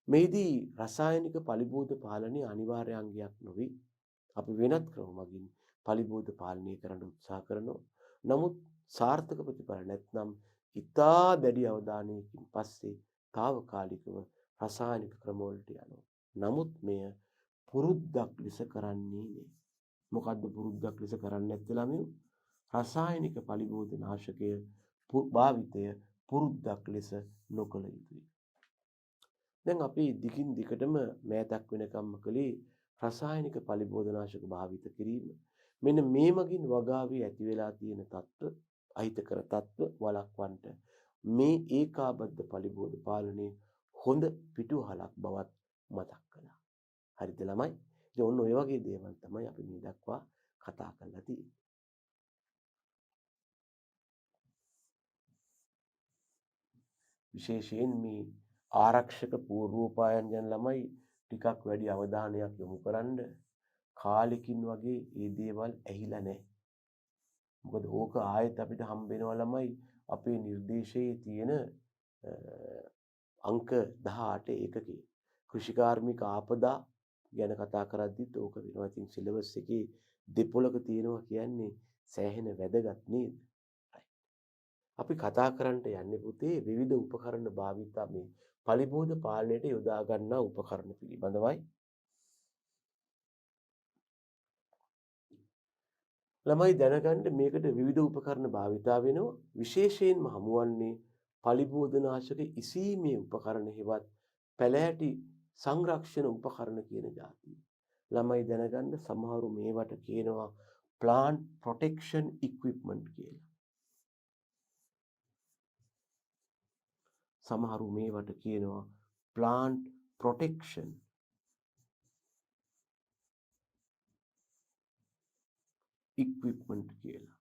මෙහිදී රසායනික පලිබෝධ පාලනය අනිවාර්ය අංගයක් නොවේ. අපි වෙනත් ක්‍රම මගින් පලිබෝධ පාලනය කරන්න උත්සාහ කරනවා. නමුත් සාර්ථක ප්‍රතිඵල නැත්නම් ඉතා දැඩි අවධානයකින් පස්සේ తాවකාලිකව රසායනික ක්‍රමවලට යනවා. නමුත් මෙය පුරුද්දක් ලෙස කරන්නේ නේ. මොකද්ද පුරුද්දක් ලෙස කරන්නේ නැත්තේ ළමයෝ? රසායනික පලිබෝධ නාශකය භාවිතය පුරුද්දක් ලෙස නොකළ යුතුයි. දැන් අපි දිගින් දිගටම මෑතක් වෙනකම්ම කළේ රසායනික පලිබෝධනාශක භාවිත කිරීම. මෙන්න මේ මගින් වගාවේ ඇති වෙලා තියෙන තත්ත්ව, අහිතකර තත්ත්ව වළක්වන්නට මේ ඒකාබද්ධ පලිබෝධ පාලනයේ හොඳ පිටුවහලක් බවත් මතක් කළා. හරිද ළමයි? ඉතින් ඔන්න ඔය වගේ දේවල් තමයි අපි මේ දක්වා කතා කරලා තියෙන්නේ. විශේෂයෙන් මේ ආරක්ෂක පූර්වෝපායන් ගැන ළමයි ටිකක් වැඩි අවධානයක් යොමු කරන්න. කාලෙකින් වගේ මේ දේවල් ඇහිලා නැහැ. මොකද ඕක ආයෙත් අපිට හම්බ වෙනවා ළමයි අපේ නිර්දේශයේ තියෙන අංක 18 ඒකකේ කෘෂිකාර්මික ආපදා ගැන කතා කරද්දිත් ඕක වෙනවා. ඉතින් සිලබස් එකේ දෙපොලක තියෙනවා කියන්නේ සෑහෙන වැදගත් නේද? අපි කතා කරන්නට යන්නේ පුතේ විවිධ උපකරණ භාවිතා මේ පලිබෝධ පාලනයට යොදා ගන්නා උපකරණ පිළිබඳවයි. ළමයි දැනගන්න මේකට විවිධ උපකරණ භාවිතා වෙනවා. විශේෂයෙන්ම හමුවන්නේ පලිබෝධනාශක ඉසීමේ උපකරණ හෙවත් පැලෑටි සංරක්ෂණ උපකරණ කියන જાතිය. ළමයි දැනගන්න සමහරු මේවට කියනවා plant protection equipment කියලා. සමහරු මේවට කියනවා plant protection equipment කියලා.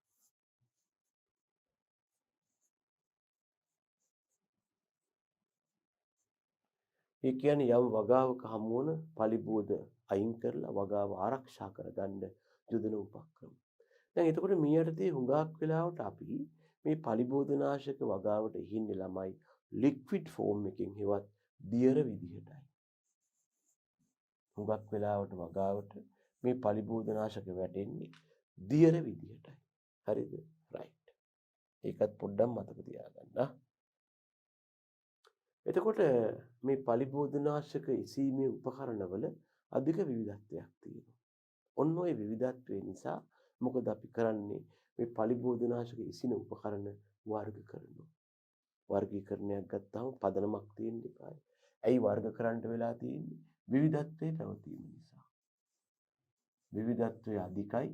ඒ කියන්නේ යම් වගාවක හමු වන පලිබෝධ අයින් කරලා වගාව ආරක්ෂා කරගන්න යොදන උපක්‍රම. දැන් එතකොට මේ යටතේ හුඟක් වෙලාවට අපි මේ පලිබෝධනාශක වගාවට ඉහින්නේ ළමයි ලික්විඩ් ෆෝම් එකකින් හෙවත් දියර විදිහටයි. හුඟක් වෙලාවට වගාවට මේ පලිබෝධනාශක වැටෙන්නේ දියර විදිහටයි. හරිද? රයිට්. ඒකත් පොඩ්ඩක් මතක තියාගන්න. එතකොට මේ පලිබෝධනාශක ඉසීමේ උපකරණවල අධික විවිධත්වයක් තියෙනවා. ඔන්න ඔය විවිධත්වය නිසා මොකද අපි කරන්නේ මේ පලිබෝධනාශක ඉසින උපකරණ වර්ග කරනවා. වර්ගීකරණයක් ගත්තාම පදනමක් තියෙන්න එපායි. ඇයි වර්ග කරන්නට වෙලා තියෙන්නේ? විවිධත්වයේ පැවතීම නිසා. විවිධත්වය අධිකයි.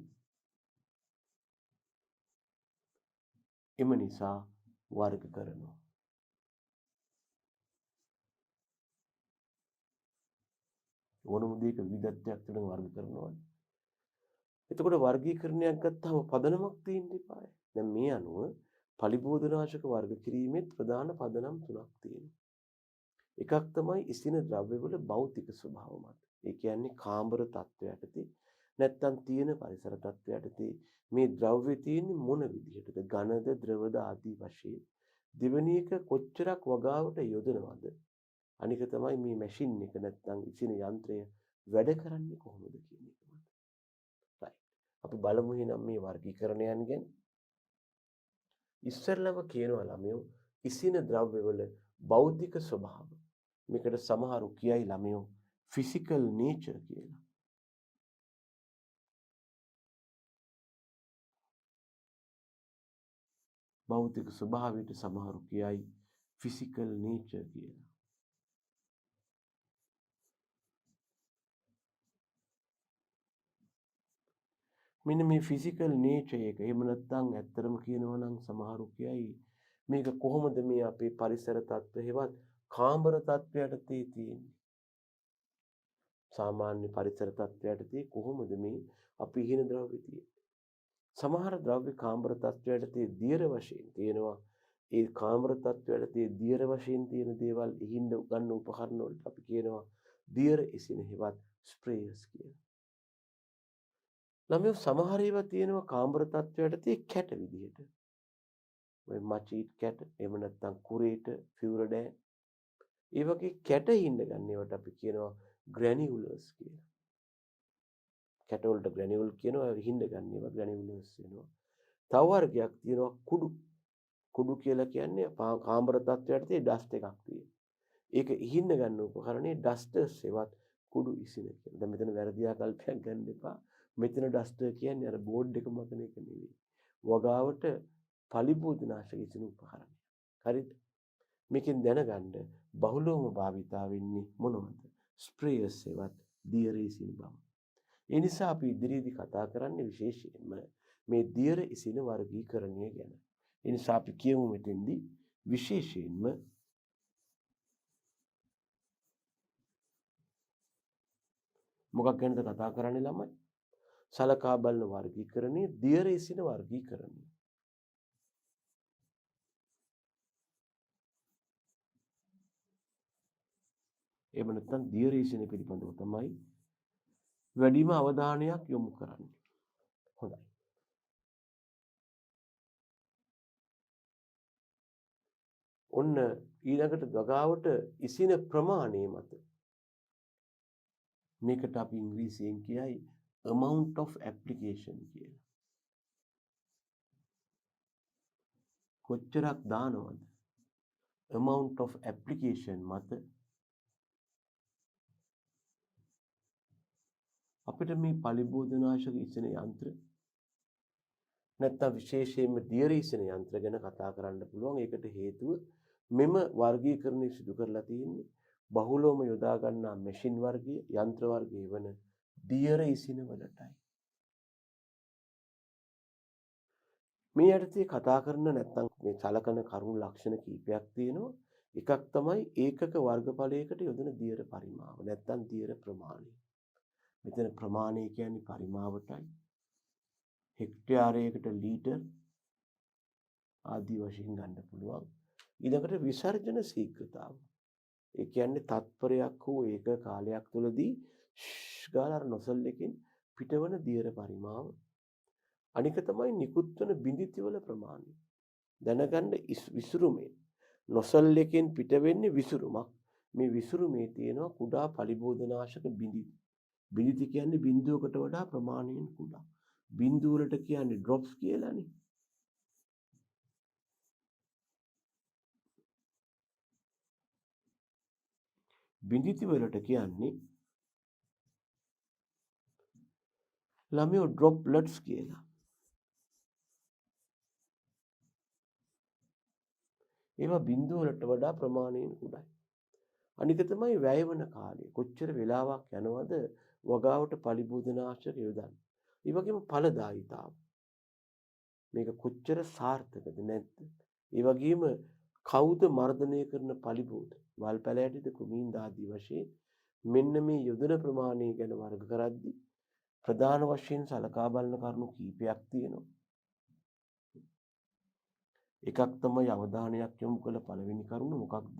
එම නිසා වර්ග කරනවා. ඕනම දෙයක විවිධත්වයක් තුළ වර්ග කරනවා. එතකොට වර්ගීකරණයක් ගත්තාම පදනමක් තියෙන්න එපායි. දැන් මේ අනුව පලිබෝධනාශක වර්ග කිරීමේ ප්‍රධාන පදනම් තුනක් තියෙනවා. එකක් තමයි ඉසින ද්‍රව්‍යවල භෞතික ස්වභාව මත. ඒ කියන්නේ කාම්බර තත්ත්වය යටතේ නැත්තම් තියෙන පරිසර තත්ත්වය යටතේ මේ ද්‍රව්‍ය තියෙන්නේ මොන විදිහටද? ඝනද, ද්‍රවද ආදී වශයෙන්. දෙවෙනි එක කොච්චරක් වගාවට යොදනවද? අනික තමයි මේ මැෂින් එක නැත්තම් ඉසින යන්ත්‍රය වැඩ කරන්නේ කොහොමද කියන එක මත. රයිට්. අපි බලමු එහෙනම් මේ වර්ගීකරණයන් ගැන. ඉස්සෙල්ලම කියනවා ළමයෝ ඉසින ද්‍රව්‍යවල භෞතික ස්වභාව. මේකට සමහරු කියයි ළමයෝ ෆිසිකල් නේචර් කියලා. භෞතික ස්වභාවයට සමහරු කියයි ෆිසිකල් නේචර් කියලා. මෙන්න මේ ෆිසිකල් නේචර් එක එහෙම නැත්නම් ඇත්තටම කියනවා නම් සමහරු කියයි මේක කොහොමද මේ අපේ පරිසර තත්ත්ව හේවත් කාම්බර තත්ත්වයට තියෙන්නේ. සාමාන්‍ය පරිසර තත්ත්වයටදී කොහොමද මේ අපි ඉහින ද්‍රව්‍ය තියෙන්නේ. සමහර ද්‍රව්‍ය කාම්බර තත්ත්වයටදී දියර වශයෙන් තියෙනවා. ඒ කාම්බර තත්ත්වයටදී දියර වශයෙන් තියෙන දේවල් ඉහින්න ගන්න උපකරණ වලට අපි කියනවා දියර ඉසින හෙවත් ස්ප්‍රේයර්ස් කියලා. ළමයෝ සමහර ඒවා තියෙනවා කාම්බර තත්ත්වයටදී කැට විදිහට. ඔය මචීට් කැට එහෙම නැත්නම් කුරේට ෆියුරඩෑ ඒ වගේ කැට හින්න ගන්න ඒවට අපි කියනවා ග්‍රැනියුලර්ස් කියලා. කැට වලට ග්‍රැනියුල් කියනවා හින්න ගන්න ඒවා ග්‍රැනියුලර්ස් වෙනවා. තව වර්ගයක් තියෙනවා කුඩු. කුඩු කියලා කියන්නේ කාම්බර තත්ත්වයටදී ඩස්ට් එකක් තියෙනවා. ඒක ඉහින්න ගන්න උපකරණේ ඩස්ටර්ස් ඒවත් කුඩු ඉසින කියලා. දැන් මෙතන වැරදි ආකල්පයක් ගන්න එපා. මෙතන ඩස්ටර් කියන්නේ අර බෝඩ් එක මකන එක නෙවෙයි. වගාවට පලිබෝධනාශක ඉසින උපකරණය. හරිද? මේකෙන් දැනගන්න බහුලවම භාවිතා වෙන්නේ මොනවද? ස්ප්‍රේයර්ස් ඒවත් දියර ඉසින බව. ඒ නිසා අපි ඉදිරියේදී කතා කරන්නේ විශේෂයෙන්ම මේ දියර ඉසින වර්ගීකරණය ගැන. ඒ නිසා අපි කියමු මෙතෙන්දී විශේෂයෙන්ම මොකක් ගැනද කතා කරන්නේ ළමයි? සලකා බලන වර්ගීකරණයේ දියර ඉසින වර්ගීකරණය. එහෙම නැත්නම් දියර ඉසින පිළිබඳව තමයි වැඩිම අවධානයක් යොමු කරන්නේ. හොඳයි. ඔන්න ඊළඟට වගාවට ඉසින ප්‍රමාණය මත මේකට අපි ඉංග්‍රීසියෙන් කියයි amount of application කියලා. කොච්චරක් දානවද? amount of application මත අපිට මේ පලිබෝධනාශක ඉසින යන්ත්‍ර නැත්නම් විශේෂයෙන්ම දියර ඉසින යන්ත්‍ර ගැන කතා කරන්න පුළුවන්. ඒකට හේතුව මෙම වර්ගීකරණය සිදු කරලා තියෙන්නේ බහුලවම යොදා ගන්නා මැෂින් වර්ගයේ යන්ත්‍ර වර්ගයේ වන දියර ඉසින වලටයි. මේ යටතේ කතා කරන නැත්නම් මේ සලකන කරුණු ලක්ෂණ කීපයක් තියෙනවා. එකක් තමයි ඒකක වර්ගඵලයකට යොදන දියර පරිමාව නැත්නම් දියර ප්‍රමාණය. මෙතන ප්‍රමාණය කියන්නේ පරිමාවටයි. හෙක්ටයාරයකට ලීටර් ආදී වශයෙන් ගන්න පුළුවන්. ඊළඟට විසර්ජන ශීඝ්‍රතාව. ඒ කියන්නේ තත්පරයක් හෝ ඒක කාලයක් තුළදී ගාලා නොසල් එකෙන් පිටවන දියර පරිමාව. අනික තමයි නිකුත් වන බිඳිති වල ප්‍රමාණය. දැනගන්න විසුරුමේ නොසල් එකෙන් පිට වෙන්නේ විසුරුමක්. මේ විසුරුමේ තියෙනවා කුඩා පලිබෝධනාශක බිඳිති. බිඳිති කියන්නේ බිඳුවකට වඩා ප්‍රමාණයෙන් කුඩා. බිඳුව වලට කියන්නේ ඩ්‍රොප්ස් කියලානේ. බිඳිති වලට කියන්නේ ළමයෝ ඩ්‍රොප්ලට්ස් කියලා. ඒවා බිඳුව වලට වඩා ප්‍රමාණයෙන් කුඩායි. අනික තමයි වැය වන කාලය. කොච්චර වෙලාවක් යනවද වගාවට පලිබෝධනාශක යොදන්න. ඒ වගේම ඵලදායීතාව. මේක කොච්චර සාර්ථකද නැද්ද? ඒ වගේම කවුද මර්ධනය කරන පලිබෝධ? වල් පැලෑටිද කුමීන්ද ආදී වශයෙන් මෙන්න මේ යොදන ප්‍රමාණය ගැන වර්ග කරද්දී ප්‍රධාන වශයෙන් සලකා බලන කරුණු කීපයක් තියෙනවා. එකක් තමයි අවධානයක් යොමු කළ පළවෙනි කරුණ මොකක්ද?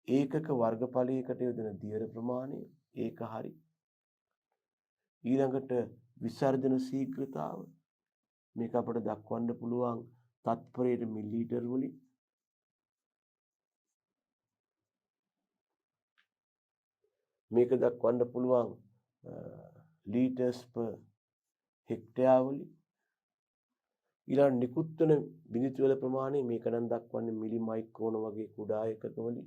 ඒකක වර්ගඵලයකට යොදන දියර ප්‍රමාණය. ඒක හරි. ඊළඟට විසර්ජන ශීඝ්‍රතාව. මේක අපිට දක්වන්න පුළුවන් තත්පරයට මිලිලීටර් වලින්. මේක දක්වන්න පුළුවන් ලීටර්ස් per හෙක්ටයාර් වලින්. ඊළඟ නිකුත් වන බිඳිති වල ප්‍රමාණය මේක නම් දක්වන්නේ මිලි මයික්‍රෝන වගේ කුඩා එකක වලින්.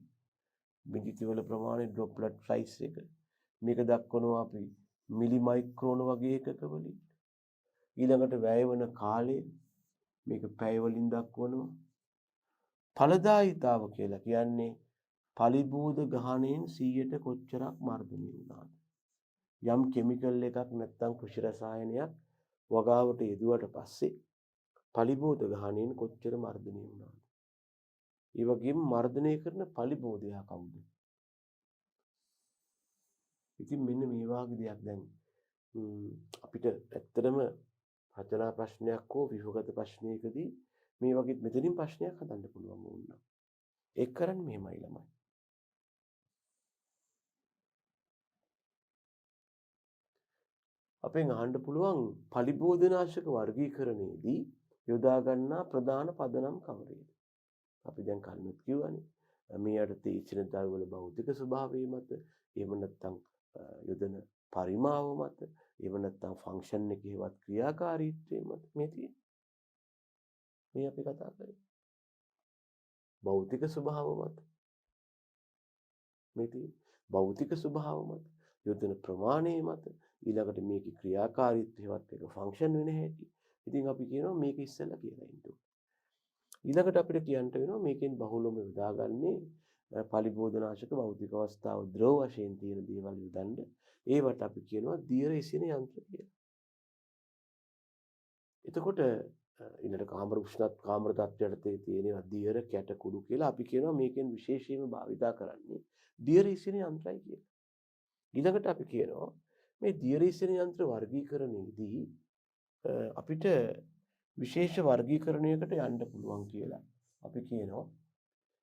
බිඳිති වල ප්‍රමාණය ඩ්‍රොප්ලට් සයිස් එක. මේක දක්වනවා අපි මිලි මයික්‍රෝන වගේ එකක වලින්. ඊළඟට වැය වන කාලය මේක පැය වලින් දක්වනවා. ඵලදායීතාව කියලා කියන්නේ පලිබෝධ ගහණයෙන් 100ට කොච්චරක් මර්ධනය වුණාද? යම් කෙමිකල් එකක් නැත්නම් කෘෂි රසායනයක් වගාවට යෙදුවට පස්සේ පලිබෝධ ගහණයෙන් කොච්චර මර්ධනය වුණාද? ඒ වගේම මර්ධනය කරන පලිබෝධයා කවුද? ඉතින් මෙන්න මේ වාගේ දෙයක් දැන් අපිට ඇත්තටම රචනා ප්‍රශ්නයක් හෝ විභගත ප්‍රශ්නයකදී මේ වගේ මෙතනින් ප්‍රශ්නයක් හදන්න පුළුවන් වුණා. ඒක කරන්නේ මෙහෙමයි ළමයි. අපෙන් අහන්න පුළුවන් පලිබෝධනාශක වර්ගීකරණයේදී යොදා ගන්නා ප්‍රධාන පදනම් කවරේද? අපි දැන් කලින් කිව්වනේ. මේ යටතේ ඉච්ඡිත ද්‍රව්‍යවල භෞතික ස්වභාවය මත, එහෙම නැත්නම් යොදන පරිමාව මත, එහෙම නැත්නම් ෆන්ක්ෂන් එකේවත් ක්‍රියාකාරීත්වය මත මේ තියෙන්නේ. මේ අපි කතා කරේ. භෞතික ස්වභාව මත. මේ තියෙන්නේ. භෞතික ස්වභාව මත, යොදන ප්‍රමාණය මත, ඊළඟට මේකේ ක්‍රියාකාරීත්වයවත් එක ෆන්ක්ෂන් වෙන හැටි. ඉතින් අපි කියනවා මේක ඉස්සෙල්ලා කියලා ඉන්න ඕනේ. ඊළඟට අපිට කියන්න වෙනවා මේකෙන් බහුලවම යොදාගන්නේ පලිබෝධනාශක භෞතික අවස්ථාව ද්‍රව වශයෙන් තියෙන දේවල් යොදන්න. ඒවට අපි කියනවා දියර ඉසින යන්ත්‍ර කියලා. එතකොට ඊළඟ කාමර උෂ්ණත් කාමර තත්ත්වයට තියෙනවා දියර කැට කුඩු කියලා අපි කියනවා මේකෙන් විශේෂයෙන්ම භාවිතා කරන්නේ දියර ඉසින යන්ත්‍රයි කියලා. ඊළඟට අපි කියනවා මේ දියර ඉසින යන්ත්‍ර වර්ගීකරණයේදී අපිට විශේෂ වර්ගීකරණයකට යන්න පුළුවන් කියලා. අපි කියනවා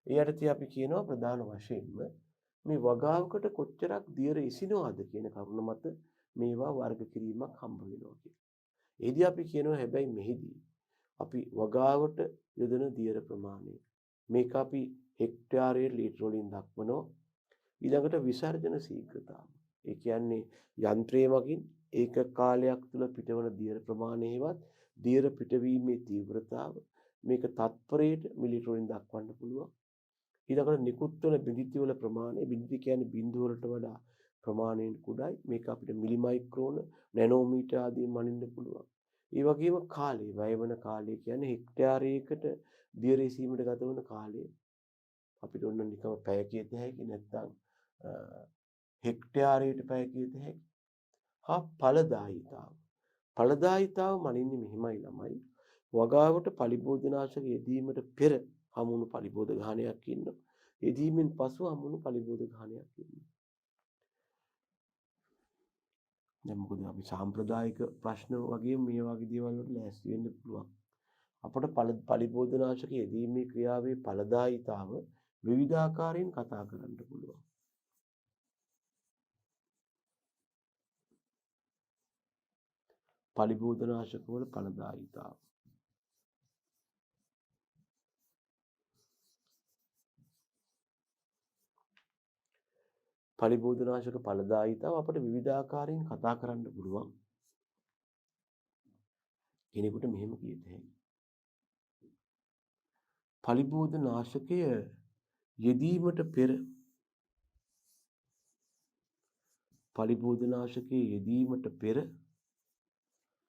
ඒ යටතේ අපි කියනවා ප්‍රධාන වශයෙන්ම මේ වගාවකට කොච්චරක් දියර ඉසිනවද කියන කරුණ මත මේවා වර්ග කිරීමක් හම්බ වෙනවා කියලා. එහිදී අපි කියනවා හැබැයි මෙහිදී අපි වගාවට යොදන දියර ප්‍රමාණය මේක අපි හෙක්ටයාරයේ ලීටර වලින් දක්වනවා. ඊළඟට විසර්ජන ශීඝ්‍රතාව. ඒ කියන්නේ යන්ත්‍රයේ මගින් ඒක කාලයක් තුල පිටවන දියර ප්‍රමාණයවත් දියර පිටවීමේ තීව්‍රතාව මේක තත්පරයට මිලිලීටර වලින් දක්වන්න පුළුවන්. ඊළඟට නිකුත් වන බිඳිති වල ප්‍රමාණය බිඳිති කියන්නේ බිඳුව වලට වඩා ප්‍රමාණයෙන් කුඩායි. මේක අපිට මිලි මයික්‍රෝන නැනෝමීටර් ආදී මනින්න පුළුවන්. ඒ වගේම කාලය වැය වන කාලය කියන්නේ හෙක්ටයාරයකට දියර ඉසීමට ගත වන කාලය අපිට ඔන්න නිකම් පැය කියත හැකි නැත්නම් හෙක්ටයාරයට පැය කියත හැකි. හා ඵලදායිතාව. ඵලදායිතාව මනින්නේ මෙහිමයි ළමයි. වගාවට පලිබෝධනාශක යෙදීමට පෙර හමුණු පලිබෝධ ගානයක් ඉන්නවා. යෙදීමෙන් පසු හමුණු පලිබෝධ ගානයක් ඉන්නවා. දැන් මොකද අපි සාම්ප්‍රදායික ප්‍රශ්න වගේ මේ වගේ දේවල් වලට ලෑස්ති වෙන්න පුළුවන්. අපට පලිබෝධනාශක යෙදීමේ ක්‍රියාවේ ඵලදායිතාව විවිධාකාරයෙන් කතා කරන්න පුළුවන්. පලිබෝධනාශක වල ඵලදායිතාව. පලිබෝධනාශක ඵලදායිතාව අපට විවිධාකාරයෙන් කතා කරන්න පුළුවන්. කෙනෙකුට මෙහෙම කියත හැකියි. පලිබෝධනාශකය යෙදීමට පෙර පලිබෝධනාශකයේ යෙදීමට පෙර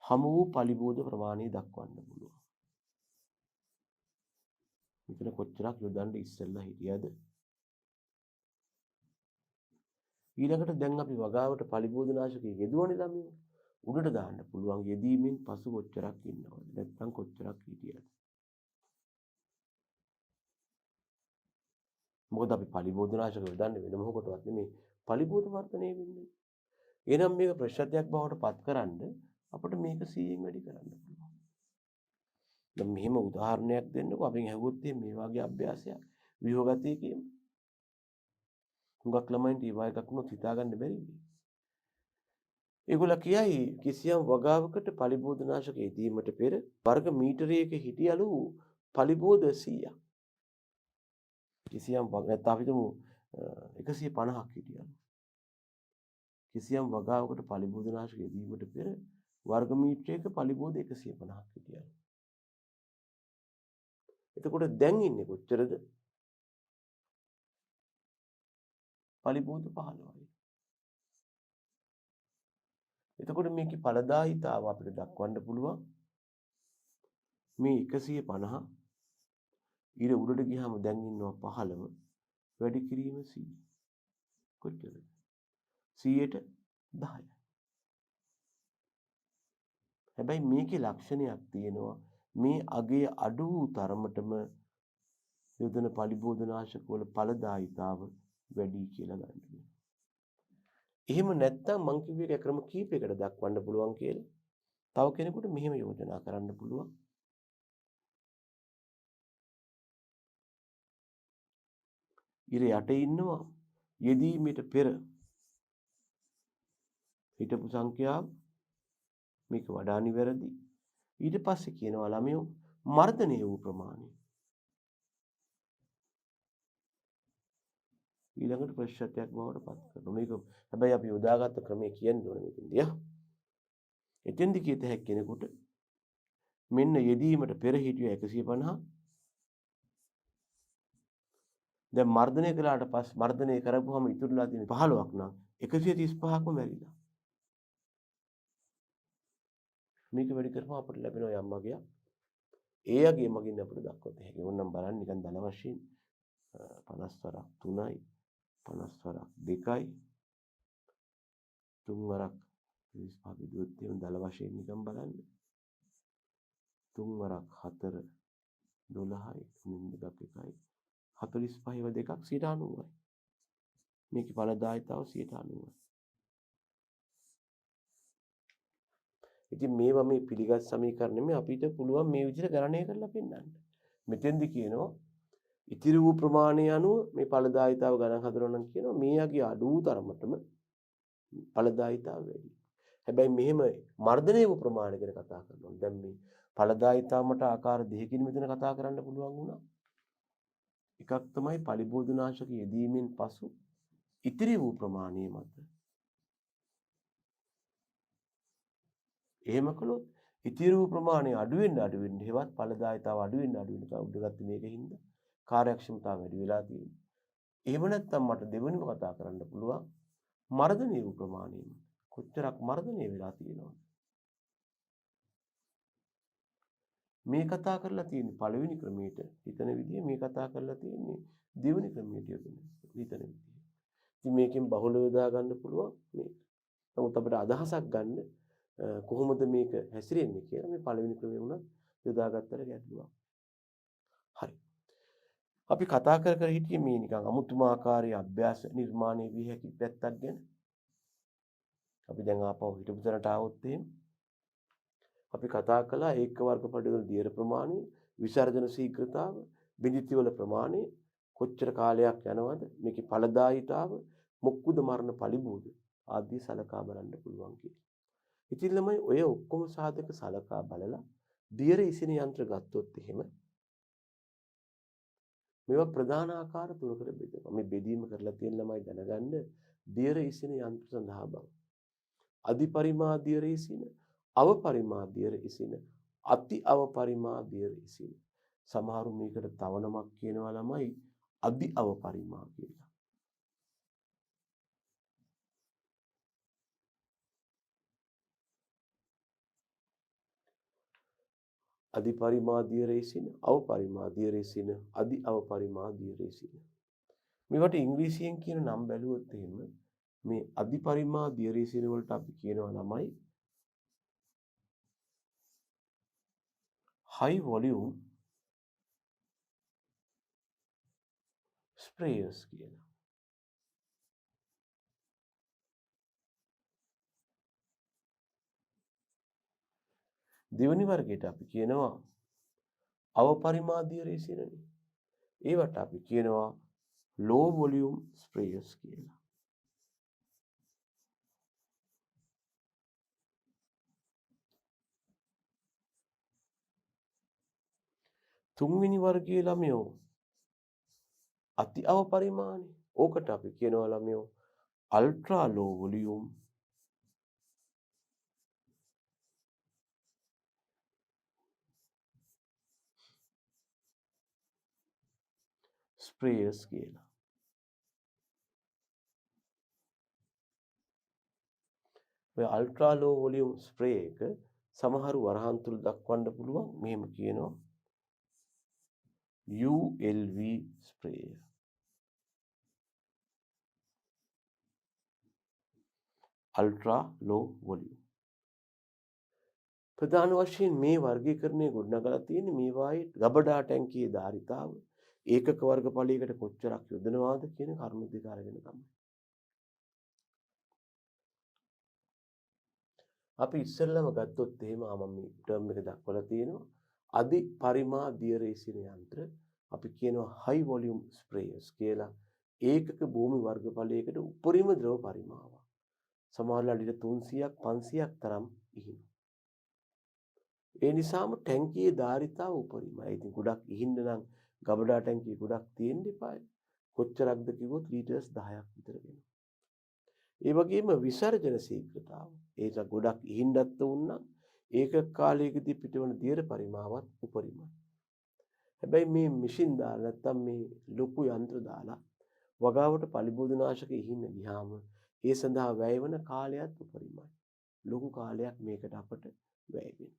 හමු වූ පලිබෝධ ප්‍රමාණය දක්වන්න පුළුවන්. මෙතන කොච්චරක් යොදන්න ඉස්සෙල්ලා හිටියද? ඊළඟට දැන් අපි වගාවට පලිබෝධනාශකයේ යෙදුවනේ ළමයෝ. උඩට දාන්න පුළුවන් යෙදීමෙන් පසු කොච්චරක් ඉන්නවද? නැත්නම් කොච්චරක් හිටියද? මොකද අපි පලිබෝධනාශක යොදන්නේ වෙන මොකටවත් නෙමෙයි. පලිබෝධ වර්ධනය වෙන්නේ. එහෙනම් මේක ප්‍රශ්නයක් බවට පත් කරන්න අපිට මේක 100න් වැඩි කරන්න පුළුවන්. දැන් මෙහෙම උදාහරණයක් දෙන්නකො අපෙන් ඇහුවොත් මේ වගේ අභ්‍යාසයක් විහගතිය කියමු. හුඟක් ළමයින්ට ඒ වගේ එකක් උනොත් හිතාගන්න බැරිද? ඒගොල්ලෝ කියයි කිසියම් වගාවකට පලිබෝධනාශක යෙදීමට පෙර වර්ග මීටරයක හිටියලු පලිබෝධ 100ක්. කිසියම් නැත්නම් අපි තුමු 150ක් හිටියලු. කිසියම් වගාවකට පලිබෝධනාශක යෙදීමට පෙර වර්ග මීටරයක පලිබෝධ 150ක් හිටියලු. එතකොට දැන් ඉන්නේ කොච්චරද? පලිබෝධ 15යි. එතකොට මේකේ ඵලදායිතාව අපිට දක්වන්න පුළුවන්. මේ 150 ඊට උඩට ගියාම දැන් ඉන්නවා 15 වැඩි කිරීම 100. කොච්චරද? 100ට 10යි. හැබැයි මේකේ ලක්ෂණයක් තියෙනවා. මේ අගේ අඩු වූ තරමටම යොදන පලිබෝධනාශක වල ඵලදායිතාව වැඩි කියලා ගන්න. එහෙම නැත්නම් මං කිව්වේ ක්‍රම කීපයකට දක්වන්න පුළුවන් කියලා. තව කෙනෙකුට මෙහෙම යෝජනා කරන්න පුළුවන්. ඉර යට ඉන්නවා යෙදීමට පෙර හිටපු සංඛ්‍යාව මේක වඩා නිවැරදි. ඊට පස්සේ කියනවා ළමයෝ මර්ධනය වූ ප්‍රමාණය. ඊළඟට ප්‍රශ්නයක් බවට පත් කරනවා. මේක හැබැයි අපි යොදාගත්ත ක්‍රමය කියන්න ඕනේ මෙතෙන්දී. එතෙන්දී කියත හැකි කෙනෙකුට මෙන්න යෙදීමට පෙර හිටිය 150. දැන් මර්ධනය කළාට පස්සේ මර්ධනය කරපුවාම ඉතුරුලා තියෙන 15ක් නම් 135ක්ම මැරිලා. මේක වැඩි කරපුවා අපිට ලැබෙනවා යම් වගේක්. ඒ යගේ මගින් අපිට දක්වත හැකි. ඕනනම් බලන්න නිකන් දල වශයෙන් 50 වරක් 3යි 50 වරක් 2යි 3 වරක් 35 විදුවත් තියෙන දල වශයෙන් නිකන් බලන්න 3 වරක් 4 12යි 3 දෙකක් 1යි 45ව දෙකක් 90යි. මේකේ ඵලදායිතාව 90යි. ඉතින් මේවා මේ පිළිගත් සමීකරණ මේ අපිට පුළුවන් මේ විදිහට ගණනය කරලා පෙන්නන්න. මෙතෙන්දි කියනවා ඉතිරි වූ ප්‍රමාණය අනුව මේ ඵලදායිතාව ගණන් හදනවා නම් කියනවා මේ යගේ අඩු තරමටම ඵලදායිතාව වැඩි. හැබැයි මෙහෙම මර්ධනය වූ ප්‍රමාණය ගැන කතා කරනවා. දැන් මේ ඵලදායිතාවමට ආකාර දෙකකින් මෙතන කතා කරන්න පුළුවන් වුණා. එකක් තමයි පලිබෝධනාශක යෙදීමෙන් පසු ඉතිරි වූ ප්‍රමාණය මත. එහෙම කළොත් ඉතිරි වූ ප්‍රමාණය අඩු වෙන්න හේවත් ඵලදායිතාව අඩු වෙන්න උඩගත්ත මේකින්ද කාර්යක්ෂමතාව වැඩි වෙලා තියෙනවා. එහෙම නැත්නම් මට දෙවෙනිව කතා කරන්න පුළුවන් මර්ධනය වූ ප්‍රමාණය මත. කොච්චරක් මර්ධනය වෙලා තියෙනවද? මේ කතා කරලා තියෙන්නේ පළවෙනි ක්‍රමයට හිතන විදිය, මේ කතා කරලා තියෙන්නේ දෙවෙනි ක්‍රමයට හිතන විදිය. ඉතින් මේකෙන් බහුල යොදා ගන්න පුළුවන් මේක. නමුත් අපිට අදහසක් ගන්න කොහොමද මේක හැසිරෙන්නේ කියලා මේ පළවෙනි ක්‍රමය උනත් යොදාගත්තට ගැටලුවක්. හරි. අපි කතා කර කර හිටියේ මේ නිකන් අමුතුමාකාරී අභ්‍යාස නිර්මාණය විය හැකි පැත්තක් ගැන. අපි දැන් ආපහු හිටපු තැනට ආවොත් එහෙම අපි කතා කළා ඒක වර්ග පඩිවල දියර ප්‍රමාණය, විසර්ජන ශීඝ්‍රතාව, බිඳිති වල ප්‍රමාණය, කොච්චර කාලයක් යනවද, මේකේ ඵලදායීතාව, මොක්කුද මරණ පරිබෝධ ආදී සලකා බලන්න පුළුවන් කියලා. ඉතින් ළමයි ඔය ඔක්කොම සාධක සලකා බලලා දියර ඉසින යන්ත්‍ර ගත්තොත් එහෙම මේවා ප්‍රධාන ආකාර තුනකට බෙදෙනවා. මේ බෙදීම කරලා තියෙන ළමයි දැනගන්න දියර ඉසින යන්ත්‍ර සඳහා බව. අධි පරිමා දියර ඉසින, අව පරිමා දියර ඉසින, අති අව පරිමා දියර ඉසින. සමහරු මේකට තව නමක් කියනවා ළමයි අධි අව පරිමා කියලා. අධි පරිමා දියර ඉසින, අව පරිමා දියර ඉසින, අධි අව පරිමා දියර ඉසින. මේවට ඉංග්‍රීසියෙන් කියන නම් බැලුවොත් එහෙම මේ අධි පරිමා දියර ඉසින වලට අපි කියනවා ළමයි high volume sprayers කියලා. දෙවෙනි වර්ගයට අපි කියනවා අව පරිමා දියර ඉසිනනේ. ඒවට අපි කියනවා low volume sprayers කියලා. තුන්වෙනි වර්ගයේ ළමයෝ අති අව පරිමානේ. ඕකට අපි කියනවා ළමයෝ ultra low volume sprayers කියලා. ඔය ultra low volume spray එක සමහරු වරහන් තුල දක්වන්න පුළුවන්. මෙහෙම කියනවා ULV sprayer. ultra low volume. ප්‍රධාන වශයෙන් මේ වර්ගීකරණය ගොඩනගලා තියෙන්නේ මේවායේ ගබඩා ටැංකියේ ධාරිතාව ඒකක වර්ගඵලයකට කොච්චරක් යොදනවාද කියන කරුණු දෙක අරගෙන තමයි. අපි ඉස්සෙල්ලාම ගත්තොත් එහෙම මම මේ ටර්ම් එක දක්වලා තියෙනවා අධි පරිමා දියර ඉසින යන්ත්‍ර අපි කියනවා high volume sprayers කියලා. ඒකක භූමි වර්ගඵලයකට උපරිම ද්‍රව පරිමාවක්. සමහරවිට ලිටර් 300ක් 500ක් තරම් ඉහින. ඒ නිසාම ටැංකියේ ධාරිතාව උපරිමයි. ඉතින් ගොඩක් ඉහින්න නම් ගබඩා ටැංකිය ගොඩක් තියෙන්න එපායි. කොච්චරක්ද කිව්වොත් ලීටර්ස් 10ක් විතර වෙනවා. ඒ වගේම විසර්ජන ශීඝ්‍රතාව. ඒක ගොඩක් ඉහින්නත් වුණා ඒක කාලයකදී පිටවන දියර පරිමාවත් උපරිමයි. හැබැයි මේ මැෂින් දාලා නැත්තම් මේ ලොකු යන්ත්‍ර දාලා වගාවට පලිබෝධනාශක ඉහින්න ගියාම ඒ සඳහා වැය වෙන කාලයත් උපරිමයි. ලොකු කාලයක් මේකට අපට වැය වෙනවා.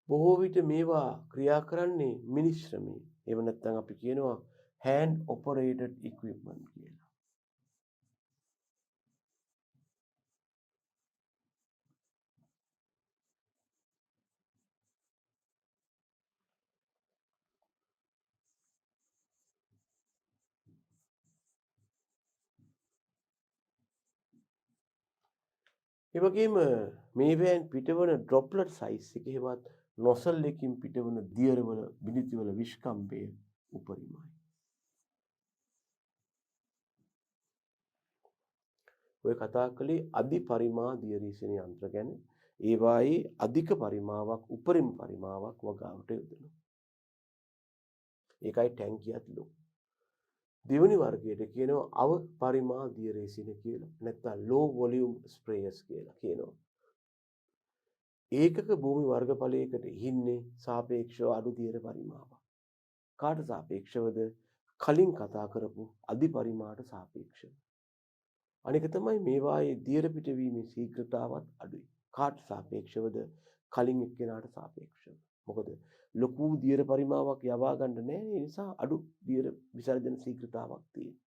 බොහෝ විට මේවා ක්‍රියා කරන්නේ මිනිස් ශ්‍රමයෙන්. ඒව නැත්නම් අපි කියනවා hand operated equipment කියලා. ඒ වගේම මේවෙන් පිටවන ඩ්‍රොප්ලට් සයිස් එක හේවත් නොසල් එකකින් පිටවන දියරවල බිලිතිවල විශ්කම්භය උපරිමයි. ඔය කතා කළේ අධි පරිමා දියරීසන යන්ත්‍ර ගැන. ඒවායේ අධික පරිමාවක් උපරිම පරිමාවක් වගාවට යොදනවා. ඒකයි ටැංකියත් ලොකු. දෙවෙනි වර්ගයට කියනවා අව පරිමා දියරීසන කියලා. නැත්නම් low volume sprayers කියලා කියනවා. ඒකක භූමි වර්ගඵලයකට ඉන්නේ සාපේක්ෂව අඩු දියර පරිමාවක්. කාට සාපේක්ෂවද? කලින් කතා කරපු අධි පරිමාට සාපේක්ෂව. අනික තමයි මේවායේ දියර පිටවීමේ ශීඝ්‍රතාවත් අඩුයි. කාට සාපේක්ෂවද? කලින් එක්කෙනාට සාපේක්ෂව. මොකද ලොකු දියර පරිමාවක් යවා ගන්න නැහැ. ඒ නිසා අඩු දියර විසර්ජන ශීඝ්‍රතාවක් තියෙනවා.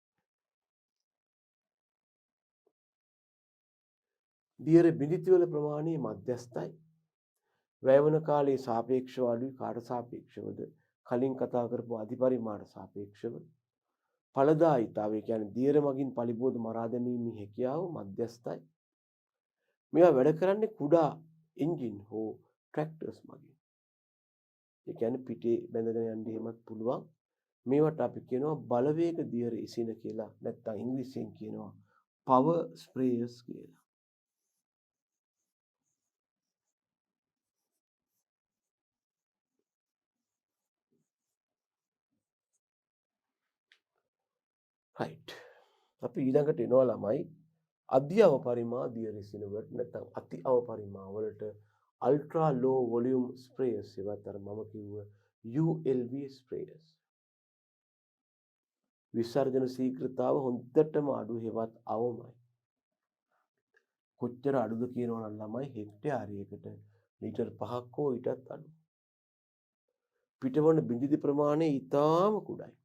දියර බිඳිති වල ප්‍රමාණය මධ්‍යස්ථයි. වැයවන කාලයේ සාපේක්ෂව අඩුයි. කාට සාපේක්ෂවද? කලින් කතා කරපු අධිපරිමාණ සාපේක්ෂව. ඵලදායීතාවය කියන්නේ දියර මගින් පලිබෝධ මරා දැමීමේ හැකියාව මධ්‍යස්ථයි. මේවා වැඩ කරන්නේ කුඩා එන්ජින් හෝ ට්‍රැක්ටර්ස් මගින්. ඒ කියන්නේ පිටේ බැඳගෙන යන්න එහෙමත් පුළුවන්. මේවට අපි කියනවා බලවේග දියර ඉසින කියලා. නැත්නම් ඉංග්‍රීසියෙන් කියනවා power sprayers කියලා. right. අපි ඊළඟට එනවා ළමයි අධි අවපරිමා දියර ඉසින වලට නැත්නම් අති අවපරිමා වලට ultra low volume sprayers ඒවත් අර මම කිව්ව ULV sprayers. විසර්ජන ශීඝ්‍රතාව හොඳටම අඩු හෙවත් අවමයි. කොච්චර අඩුද කියනවා නම් ළමයි හෙක්ටයාරයකට ලීටර් 5ක් හෝ ඊටත් අඩු. පිටවන බිඳිති ප්‍රමාණය ඉතාම කුඩායි.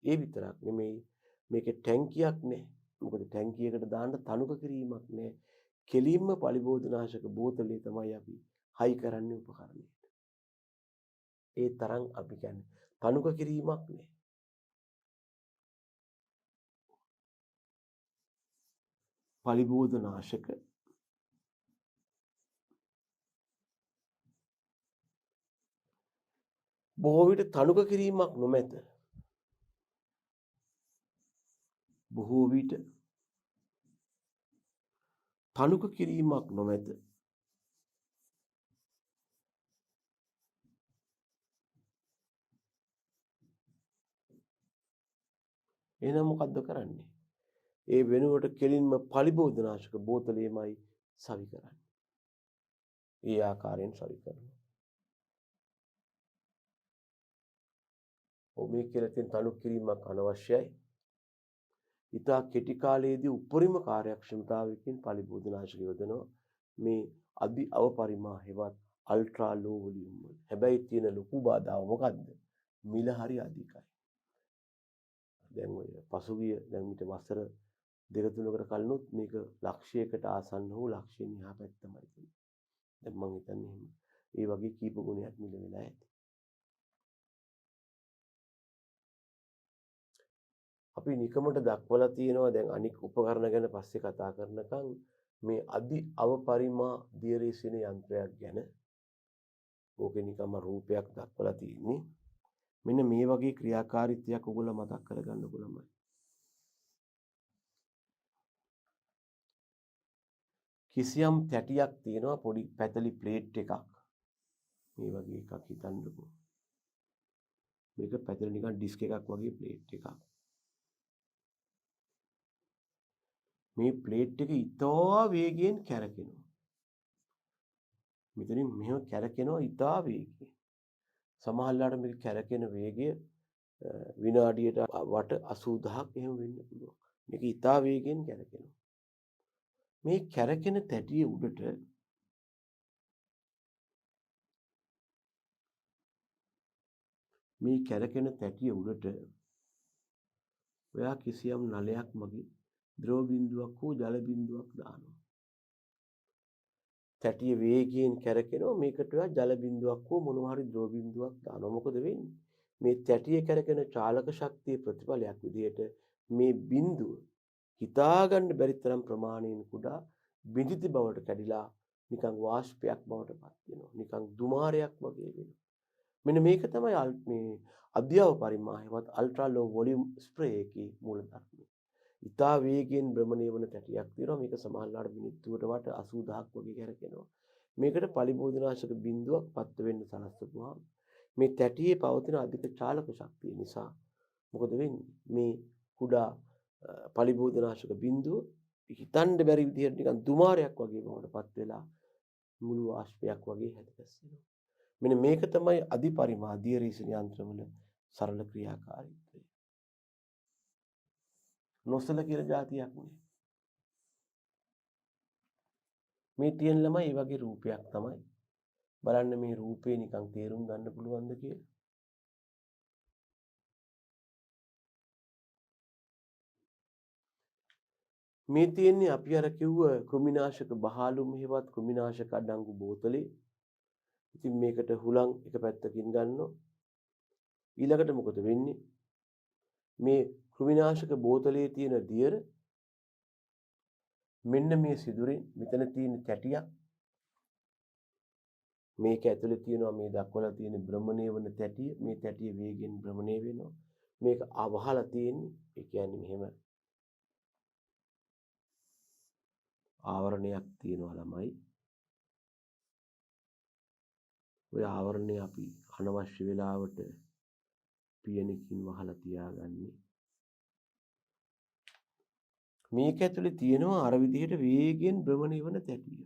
ඒ විතරක් නෙමෙයි මේකේ ටැංකියක් නැහැ. මොකද ටැංකියකට දාන්න තනුක කිරීමක් නැහැ. කෙලින්ම පලිබෝධනාශක බෝතලේ තමයි අපි හයි කරන්නේ උපකරණයට. ඒ තරම් අපි කියන්නේ තනුක කිරීමක් නැහැ. පලිබෝධනාශක බොහෝ විට තනුක කිරීමක් නොමැත. බොහෝ විට තනුක කිරීමක් නොමැත. එහෙනම් මොකද්ද කරන්නේ? ඒ වෙනුවට කෙලින්ම පලිබෝධනාශක බෝතලෙමයි සවි කරන්නේ. ඒ ආකාරයෙන් සවි කරනවා. මේ කියලා තියෙන තනුක කිරීමක් අනවශ්‍යයි. ඉතා කෙටි කාලයේදී උපරිම කාර්යක්ෂමතාවයකින් පලිබෝධනාශක යොදනවා. මේ අධි අවපරිමා හෙවත් අල්ට්‍රා ලෝ වොලියුම් වල. හැබැයි තියෙන ලොකු බාධාව මොකද්ද? මිල හරි අධිකයි. දැන් ඔය පසුගිය දැන් මිට වසර දෙක තුනකට කලිනුත් මේක ලක්ෂයකට ආසන්න වූ ලක්ෂයෙන් එහා පැත්තමයි තියෙන්නේ. දැන් මම හිතන්නේ එහෙම ඒ වගේ කීප ගුණයක් මිල වෙලා ඇති. අපි නිකමට දක්වලා තියෙනවා දැන් අනික් උපකරණ ගැන පස්සේ කතා කරනකම් මේ අධි අවපරිමා දියරේසින යන්ත්‍රයක් ගැන ඕකේ නිකම්ම රූපයක් දක්වලා තියෙන්නේ. මෙන්න මේ වගේ ක්‍රියාකාරීත්වයක් ඔයගොල්ලෝ මතක් කරගන්න පුළුවන්. කිසියම් තැටියක් තියෙනවා පොඩි පැතලි ප්ලේට් එකක්. මේ වගේ එකක් හිතන්නකෝ. මේක පැතලි නිකන් ඩිස්ක් එකක් වගේ ප්ලේට් එකක්. මේ ප්ලේට් එක ඉතා වේගයෙන් කැරකෙනවා. මෙතනින් මෙහෙම කැරකෙනවා ඉතා වේගයෙන්. සමහරවිට මේක කැරකෙන වේගය විනාඩියට වට 80000ක් එහෙම වෙන්න පුළුවන්. මේක ඉතා වේගයෙන් කැරකෙනවා. මේ කැරකෙන තැටිය උඩට ඔයා කිසියම් නලයක් මගින් ද්‍රව බිඳුවක් හෝ ජල බිඳුවක් දානවා. තැටිය වේගයෙන් කැරකෙනවා මේකට ඔයා ජල බිඳුවක් හෝ මොනවා හරි ද්‍රව බිඳුවක් දානවා. මොකද වෙන්නේ? මේ තැටිය කැරකෙන චාලක ශක්තිය ප්‍රතිඵලයක් විදිහට මේ බිඳුව හිතාගන්න බැරි තරම් ප්‍රමාණයෙන් කුඩා බිඳිති බවට කැඩිලා නිකන් වාෂ්පයක් බවට පත් වෙනවා. නිකන් දුමාරයක් වගේ වෙනවා. මෙන්න මේක තමයි මේ අධ්‍යව පරිමාහවත් අල්ට්‍රා ලෝ වොලියුම් ස්ප්‍රේ එකේ මූල ධර්මය. ඉතා වේගයෙන් භ්‍රමණය වන තැටියක් තියෙනවා. මේක සමහරවිට මිනිත්තුවට වට 80000ක් වගේ කරකිනවා. මේකට පලිබෝධනාශක බිඳුවක් පත්ත වෙන්න සලස්වපුවාම මේ තැටියේ පවතින අධික චාලක ශක්තිය නිසා මොකද වෙන්නේ? මේ කුඩා පලිබෝධනාශක බිඳුව හිතන්න බැරි විදිහට නිකන් දුමාරයක් වගේ බවට පත් වෙලා මුළු වාෂ්පයක් වගේ හැදගස්සෙනවා. මෙන්න මේක තමයි අධිපරිමා දියරේෂණ යන්ත්‍රවල සරල ක්‍රියාකාරීත්වය. නොසලකින જાතියක් නේ. මේ තියෙන ළමයි මේ වගේ රූපයක් තමයි. බලන්න මේ රූපේ නිකන් තේරුම් ගන්න පුළුවන්ද කියලා. මේ තියෙන්නේ අපි අර කිව්ව කෘමිනාශක බහලු මෙහෙවත් කෘමිනාශක අඩංගු බෝතලේ. ඉතින් මේකට හුලං එක පැත්තකින් ගන්නවා. ඊළඟට මොකද වෙන්නේ? මේ කෘමිනාශක බෝතලේ තියෙන දියර මෙන්න මේ සිදුරෙන් මෙතන තියෙන තැටියක් මේක ඇතුලේ තියෙනවා මේ දක්වලා තියෙන භ්‍රමණය වන තැටිය. මේ තැටිය වේගෙන් භ්‍රමණය වෙනවා. මේක අවහලා තියෙන්නේ. ඒ කියන්නේ මෙහෙම ආවරණයක් තියෙනවා ළමයි. ඔය ආවරණය අපි අනවශ්‍ය වෙලාවට පියනකින් වහලා තියාගන්නේ. මේක ඇතුලේ තියෙනවා අර විදිහට වේගෙන් භ්‍රමණය වන තැටිය.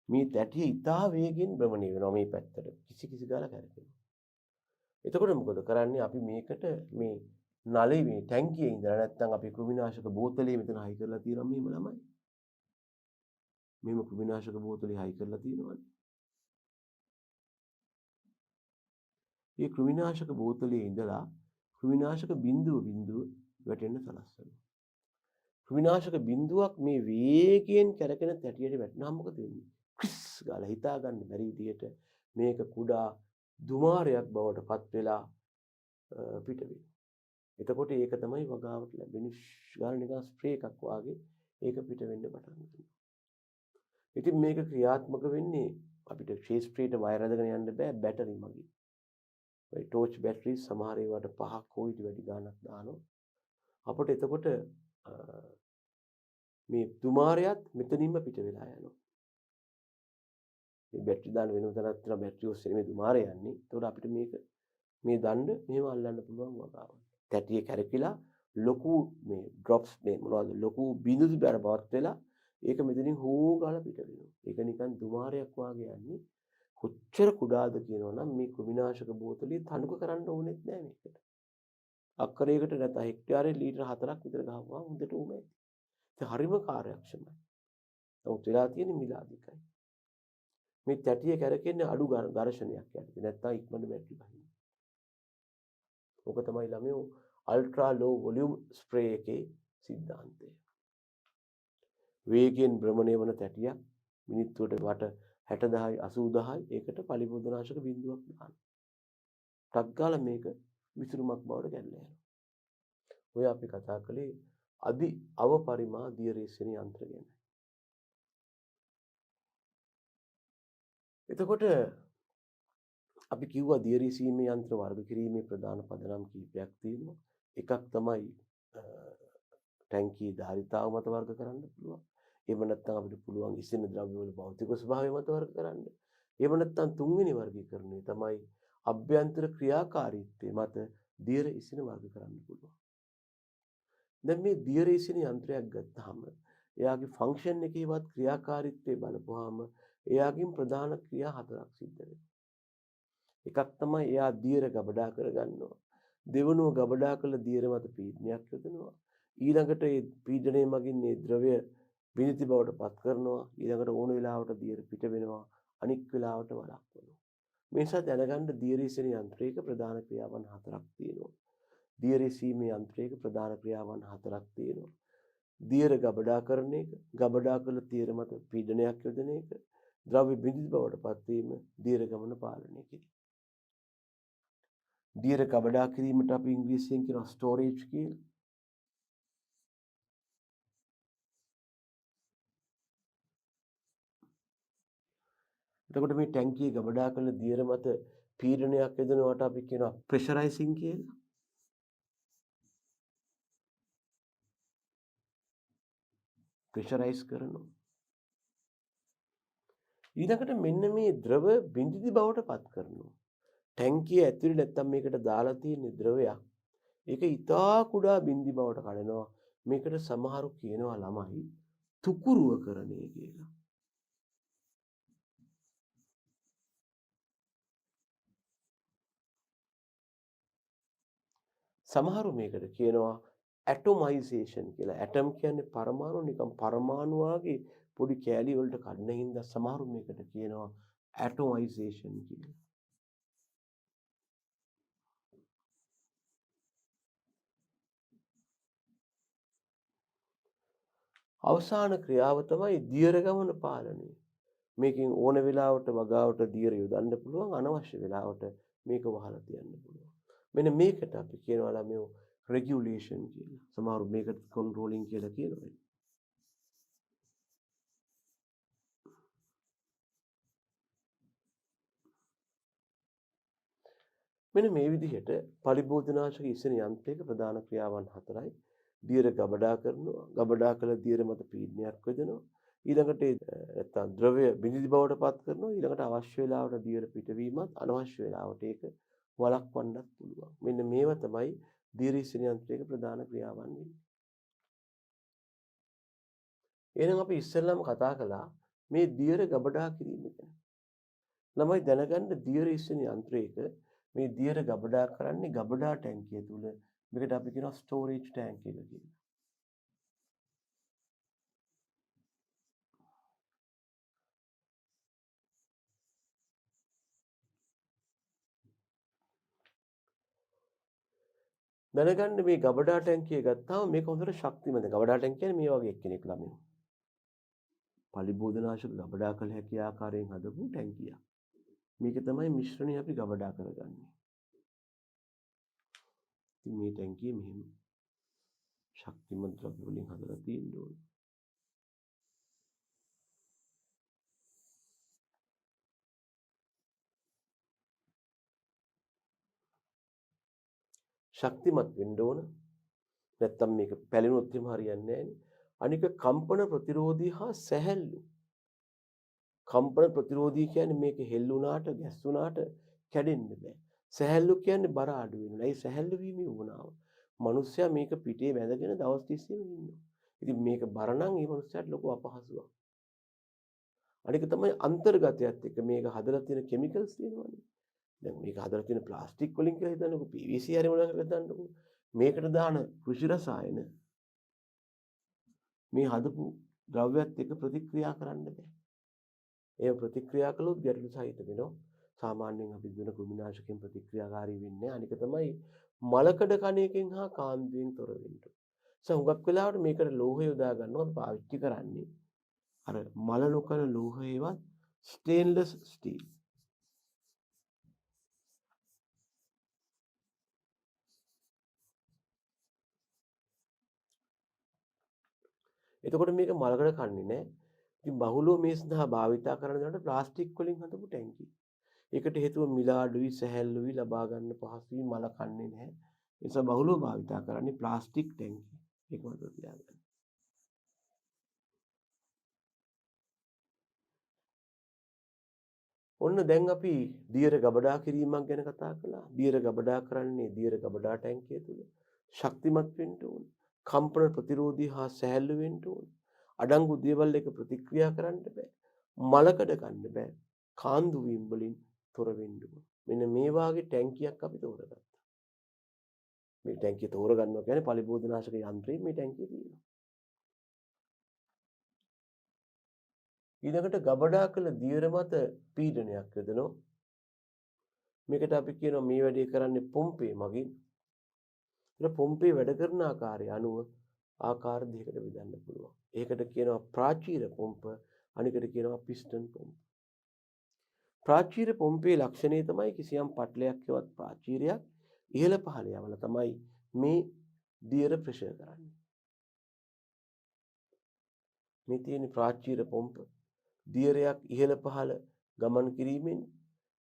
මේ තැටිය ඉතා වේගෙන් භ්‍රමණය වෙනවා මේ පැත්තට. කිසි ගාලා කරකිනවා. එතකොට මොකද කරන්නේ? අපි මේකට මේ නලේ මේ ටැංකියේ ඉඳලා නැත්නම් අපි කෘමිනාශක බෝතලේ මෙතන හයි කරලා තියෙනවා මෙහෙම ළමයි. මෙහෙම කෘමිනාශක බෝතලේ හයි කරලා තියෙනවානේ. මේ කෘමිනාශක බෝතලේ ඉඳලා කෘමිනාශක බිඳුව වැටෙන්න සලස්වනවා. කෘමිනාශක බිඳුවක් මේ වේගයෙන් කැරකෙන තැටියට වැටෙනවා මොකද වෙන්නේ? ක්‍රිස් ගාලා හිතා ගන්න බැරි විදියට මේක කුඩා දුමාරයක් බවට පත් වෙලා පිට වෙනවා. එතකොට ඒක තමයි වගාවට ලැබෙන ගාලා නිකන් ස්ප්‍රේ එකක් වාගේ ඒක පිට වෙන්න පටන් ගන්නවා. ඉතින් මේක ක්‍රියාත්මක වෙන්නේ අපිට ක්ෂේත්‍රයට වයර් ඇදගෙන යන්න බෑ බැටරි මගින්. ඒ ටෝච් බැටරි සමහර ඒවාට 5ක් හෝ ඊට වැඩි ගාණක් දානවා. අපිට එතකොට මේ දුමාරයත් මෙතනින්ම පිට වෙලා යනවා. මේ බැටරි දාන වෙනම තැනක් තියෙනවා බැටරි ඔස්සේ මේ දුමාරය යන්නේ. ඒතකොට අපිට මේක මේ දණ්ඩ මෙහෙම අල්ලන්න පුළුවන් වගාවක්. තැටිය කැරකිලා ලොකු මේ ඩ්‍රොප්ස් මේ මොනවද ලොකු බිඳු බවට වෙලා ඒක මෙතනින් හෝ ගාලා පිට වෙනවා. ඒක නිකන් දුමාරයක් වාගේ යන්නේ. කොච්චර කුඩාද කියනවනම් මේ කෘමිනාශක බෝතලේ තනුක කරන්න ඕනෙත් නෑ මේකට. අක්කරයකට නැත්නම් හෙක්ටයාරේ ලීටර් 4ක් විතර ගහපුවා හොඳට උම ඇති. ඒක හරිම කාර්යක්ෂමයි. නමුත් වෙලා තියෙන්නේ මිල අධිකයි. මේ තැටිය කැරකෙන්නේ අඩු ඝර්ෂණයක් යටතේ නැත්නම් ඉක්මනට බැටරි බහිනවා. ඕක තමයි ළමයෝ අල්ට්‍රා ලෝ වොලියුම් ස්ප්‍රේ එකේ සිද්ධාන්තය. වේගයෙන් භ්‍රමණය වන තැටියක් මිනිත්තුවට වට 60,000යි 80,000යි ඒකට පලිබෝධනාශක බිඳුවක් දානවා. ටක් ගාලා මේක විසිරුමක් බවට ගැනලා යනවා. ඔය අපි කතා කළේ අදි අවපරිමා දියරේෂණ යන්ත්‍ර ගැන. එතකොට අපි කිව්වා දියරීසීමේ යන්ත්‍ර වර්ග කිරීමේ ප්‍රධාන පදනම් කීපයක් තියෙනවා. එකක් තමයි ටැංකියේ ධාරිතාව මත වර්ග කරන්න පුළුවන්. එහෙම නැත්නම් අපිට පුළුවන් ඉසින ද්‍රව්‍ය වල භෞතික ස්වභාවය මත වර්ග කරන්න. එහෙම නැත්නම් තුන්වෙනි වර්ගීකරණය තමයි අභ්‍යන්තර ක්‍රියාකාරීත්වය මත දියර ඉසින වර්ග කරන්න පුළුවන්. දැන් මේ දියර ඉසින යන්ත්‍රයක් ගත්තාම එයාගේ ෆන්ක්ෂන් එකේවත් ක්‍රියාකාරීත්වය බලපුවාම එයාගෙන් ප්‍රධාන ක්‍රියා හතරක් සිද්ධ වෙනවා. එකක් තමයි එයා දියර ගබඩා කරගන්නවා. දෙවනුව ගබඩා කළ දියර මත පීඩනයක් යොදනවා. ඊළඟට ඒ පීඩනය මගින් මේ ද්‍රව්‍ය විනිති බවට පත් කරනවා. ඊළඟට ඕන වෙලාවට දියර පිට වෙනවා. අනික් වෙලාවට වළක්වනවා. මේ නිසා දැනගන්න දියරීසීමේ යන්ත්‍රයක ප්‍රධාන ක්‍රියාවන් හතරක් තියෙනවා. දියරීසීමේ යන්ත්‍රයක ප්‍රධාන ක්‍රියාවන් හතරක් තියෙනවා. දියර ගබඩා කරන එක, ගබඩා කළ දියර මත පීඩනයක් යොදන එක, ද්‍රව්‍ය විනිති බවට පත්වීම, දියර ගමන පාලනය කිරීම. දියර ගබඩා කිරීමට අපි ඉංග්‍රීසියෙන් කියනවා ස්ටෝරේජ් කියලා. එතකොට මේ ටැංකියේ ගබඩා කළ දියර මත පීඩනයක් යොදනවට අපි කියනවා ප්‍රෙෂරයිසිං කියලා. ප්‍රෙෂරයිස් කරනවා. ඊළඟට මෙන්න මේ ද්‍රව බිඳිති බවට පත් කරනවා. ටැංකිය ඇතුලේ නැත්තම් මේකට දාලා තියෙන ද්‍රවයක් ඒක ඉතා කුඩා බිඳි බවට කඩනවා. මේකට සමහරු කියනවා ළමයි තුකුරුවකරණය කියලා. සමහරු මේකට කියනවා ඇටොමයිසේෂන් කියලා. ඇටම් කියන්නේ පරමාණු නිකන් පරමාණු වාගේ පොඩි කෑලි වලට කඩන හින්දා සමහරු මේකට කියනවා ඇටොමයිසේෂන් කියලා. අවසාන ක්‍රියාව තමයි දියර ගමන පාලනය. මේකෙන් ඕන වෙලාවට වගාවට දියර යොදන්න පුළුවන්, අනවශ්‍ය වෙලාවට මේක වහලා තියන්න පුළුවන්. මෙන්න මේකට අපි කියනවා ළමයෝ රෙගියුලේෂන් කියලා. සමහරු මේකට කන්ට්‍රෝලින් කියලා කියනවා. මෙන්න මේ විදිහට පලිබෝධනාශක ඉසන යන්ත්‍රයක ප්‍රධාන ක්‍රියාවන් 4යි. දියර ගබඩා කරනවා, ගබඩා කළ දියර මත පීඩනයක් යොදනවා. ඊළඟට නැත්තම් ද්‍රව්‍ය බිඳිදි බවට පත් කරනවා. ඊළඟට අවශ්‍ය වෙලාවට දියර පිටවීමත්, අනවශ්‍ය වෙලාවට ඒක වළක්වන්නත් පුළුවන්. මෙන්න මේවා තමයි දියර ඉසන යන්ත්‍රයක ප්‍රධාන ක්‍රියාවන් වෙන්නේ. එහෙනම් අපි ඉස්සෙල්ලාම කතා කළා මේ දියර ගබඩා කිරීම ගැන. ළමයි දැනගන්න දියර ඉසන යන්ත්‍රයක මේ දියර ගබඩා කරන්නේ ගබඩා ටැංකිය තුල. මේකට අපි කියනවා ස්ටෝරේජ් ටැංක් එක කියලා. දැනගන්න මේ ගබඩා ටැංකිය ගත්තාම මේක හොඳට ශක්තිමත්. ගබඩා ටැංකිය කියන්නේ මේ වගේ එක්කෙනෙක් ළමයි. පලිබෝධනාශක ගබඩා කළ හැකි ආකාරයෙන් හදපු ටැංකියක්. මේක තමයි මිශ්‍රණය අපි ගබඩා කරගන්නේ. ඉතින් මේ ටැංකිය මෙහෙම ශක්තිමත් ද්‍රව්‍ය වලින් හදලා තියෙන්න ඕනේ. ශක්තිමත් වෙන්න ඕන. නැත්තම් මේක පැලෙනොත් එහෙම හරියන්නේ නැහැ. අනික කම්පන ප්‍රතිරෝධී හා සැහැල්ලු. කම්පන ප්‍රතිරෝධී කියන්නේ මේක හෙල්ලුණාට ගැස්සුණාට කැඩෙන්න බෑ. සැහැල්ලු කියන්නේ බර අඩු වෙනවා. ඒ සැහැල්ලු වීමේ වුණාව. මිනිස්සයා මේක පිටේ වැඳගෙන දවස් 30ම ඉන්නවා. ඉතින් මේක බර නම් ඒ මිනිස්සයාට ලොකු අපහසුයක්. අනික තමයි අන්තර්ගතයත් එක්ක මේක හදලා තියෙන කිමිකල්ස් තියෙනවනේ. දැන් මේක හදලා තියෙන ප්ලාස්ටික් වලින් කියලා හිතන්නකෝ, PVC හරි මොනවා කියලා හිතන්නකෝ. මේකට දාන කෘෂි රසායන මේ හදපු ද්‍රව්‍යත් එක්ක ප්‍රතික්‍රියා කරන්න බෑ. ඒ ප්‍රතික්‍රියා කළොත් ගැටලු සහිත වෙනවා. සාමාන්‍යයෙන් අපි දුන කෘමිනාශකෙන් ප්‍රතික්‍රියාකාරී වෙන්නේ. අනික තමයි මලකඩ කණ එකෙන් හා කාන්දුවෙන් තොර වෙන්න. හුඟක් වෙලාවට මේකට ලෝහය යොදා ගන්නවා පාවිච්චි කරන්නේ. අර මල නොකර ලෝහයවත් ස්ටේන්ලස් ස්ටීල්. එතකොට මේක මලකඩ කන්නේ නැහැ. ඉතින් බහුලව මේ සඳහා භාවිතා කරන දරට ප්ලාස්ටික් වලින් හදපු ටැංකි. ඒකට හේතුව මිල අඩුයි, සැහැල්ලුයි, ලබා ගන්න පහසුයි, මල කන්නේ නැහැ. ඒ නිසා බහුලව භාවිතා කරන්නේ ප්ලාස්ටික් ටැංකි. ඒක මතක තියාගන්න. ඔන්න දැන් අපි දියර ගබඩා කිරීමක් ගැන කතා කළා. දියර ගබඩා කරන්නේ දියර ගබඩා ටැංකිය තුල. ශක්තිමත් වෙන්න ඕන. කම්පන ප්‍රතිරෝධී හා සැහැල්ලු වෙන්න ඕන. අඩංගු දේවල් එක ප්‍රතික්‍රියා කරන්න බෑ. මලකඩ ගන්න බෑ. කාන්දු වීම වලින් තොර වෙන්න ඕන. මෙන්න මේ වාගේ ටැංකියක් අපි තෝරගත්තා. මේ ටැංකිය තෝරගන්නවා කියන්නේ පලිබෝධනාශක යන්ත්‍රයේ මේ ටැංකිය තියෙනවා. ඊළඟට ගබඩා කළ දියර මත පීඩනයක් යොදනවා. මේකට අපි කියනවා මේ වැඩේ කරන්නේ පොම්පේ මගින්. ඒක පොම්පේ වැඩ කරන ආකාරය අනුව ආකාර දෙකකට බෙදන්න පුළුවන්. ඒකට කියනවා ප්‍රාචීර පොම්ප, අනිකට කියනවා පිස්ටන් පොම්ප. ප්‍රාචීර පොම්පේ ලක්ෂණය තමයි කිසියම් පටලයක් හෙවත් ප්‍රාචීරයක් ඉහළ පහළ යවලා තමයි මේ දියර ප්‍රෙෂර් කරන්නේ. මේ තියෙන ප්‍රාචීර පොම්ප දියරයක් ඉහළ පහළ ගමන් කිරීමෙන්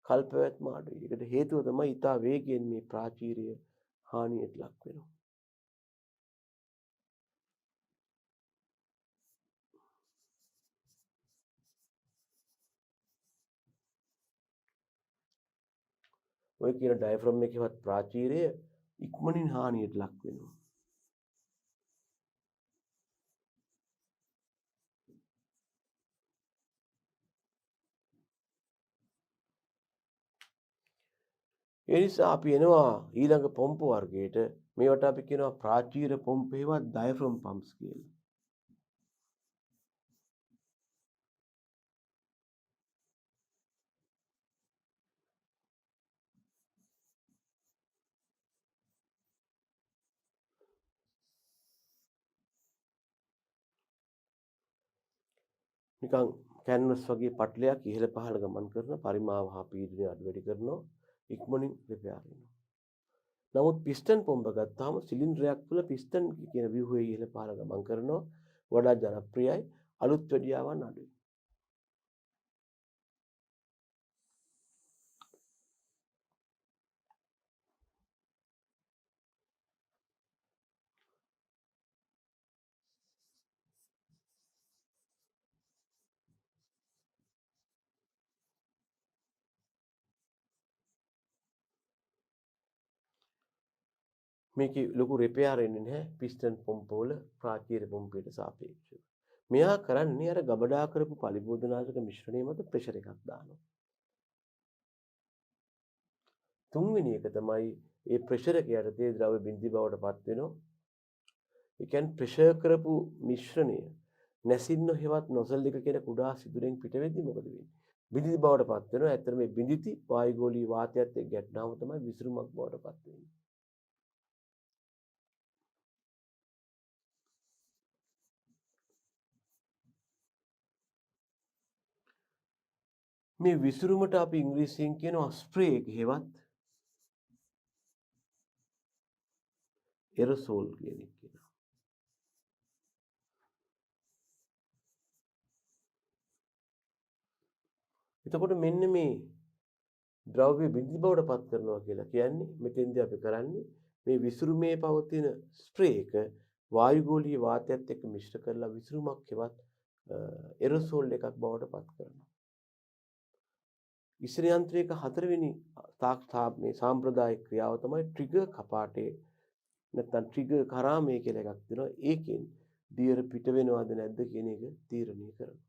කල් පැවැත්ම අඩුයි. ඒකට හේතුව තමයි ඉතා වේගයෙන් මේ ප්‍රාචීරය හානියට ලක් වෙනවා. ඔය කියන ඩයෆ්‍රම් එකේවත් ප්‍රාචීරය ඉක්මනින් හානියට ලක් වෙනවා. ඒ නිසා අපි එනවා ඊළඟ පොම්ප වර්ගයට. මේවට අපි කියනවා ප්‍රාචීර පොම්ප හේවත් ඩයෆ්‍රම් පම්ප්ස් කියලා. නිකන් කැන්වස් වගේ පටලයක් ඉහළ පහළ ගමන් කරන පරිමාව හා පීඩනය අඩු වැඩි කරනවා ඉක්මනින් රිපෙයාර් වෙනවා. නමුත් පිස්ටන් පොම්ප ගත්තාම සිලින්ඩරයක් තුළ පිස්ටන් කියන ව්‍යුහය ඉහළ පහළ ගමන් කරනවා වඩා ජනප්‍රියයි අලුත් වැඩියාවන් අඩුයි. මේකේ ලොකු රිපෙයාර් එන්නේ නැහැ පිස්ටන් පොම්ප වල ප්‍රාචීන පොම්පයට සාපේක්ෂව. මෙයා කරන්නේ අර ගබඩා කරපු පලිබෝධනාශක මිශ්‍රණය මත ප්‍රෙෂර් එකක් දානවා. තුන්වෙනි එක තමයි ඒ ප්‍රෙෂර් එක යටතේ ද්‍රව්‍ය බිඳි බවට පත් වෙනවා. ඒ කියන්නේ ප්‍රෙෂර් කරපු මිශ්‍රණය නැසින්න හෙවත් නොසල් එක කියන කුඩා සිදුරෙන් පිට වෙද්දි මොකද වෙන්නේ? බිඳි බවට පත් වෙනවා. ඇත්තට මේ බිඳිති වායුගෝලීය වාතයත් එක්ක ගැටෙනාම තමයි විසුරුමක් බවට පත් වෙන්නේ. මේ විසුරුමට අපි ඉංග්‍රීසියෙන් කියනවා ස්ප්‍රේ එක හේවත් එරසෝල් කියන එක කියනවා. එතකොට මෙන්න මේ ද්‍රව්‍ය බිඳි බවට පත් කරනවා කියලා කියන්නේ මෙතෙන්දී අපි කරන්නේ මේ විසුරුමේ පවතින ස්ප්‍රේ එක වායුගෝලීය වාතයත් එක්ක මිශ්‍ර කරලා විසුරුමක් හේවත් එරසෝල් එකක් බවට පත් කරනවා. ඉස්තර යන්ත්‍රයක හතරවෙනි මේ සාම්ප්‍රදායික ක්‍රියාව තමයි ට්‍රිගර් කපාටේ නැත්නම් ට්‍රිගර් කරාමය කියලා එකක් තියෙනවා. ඒකෙන් දියර පිට වෙනවද නැද්ද කියන එක තීරණය කරනවා.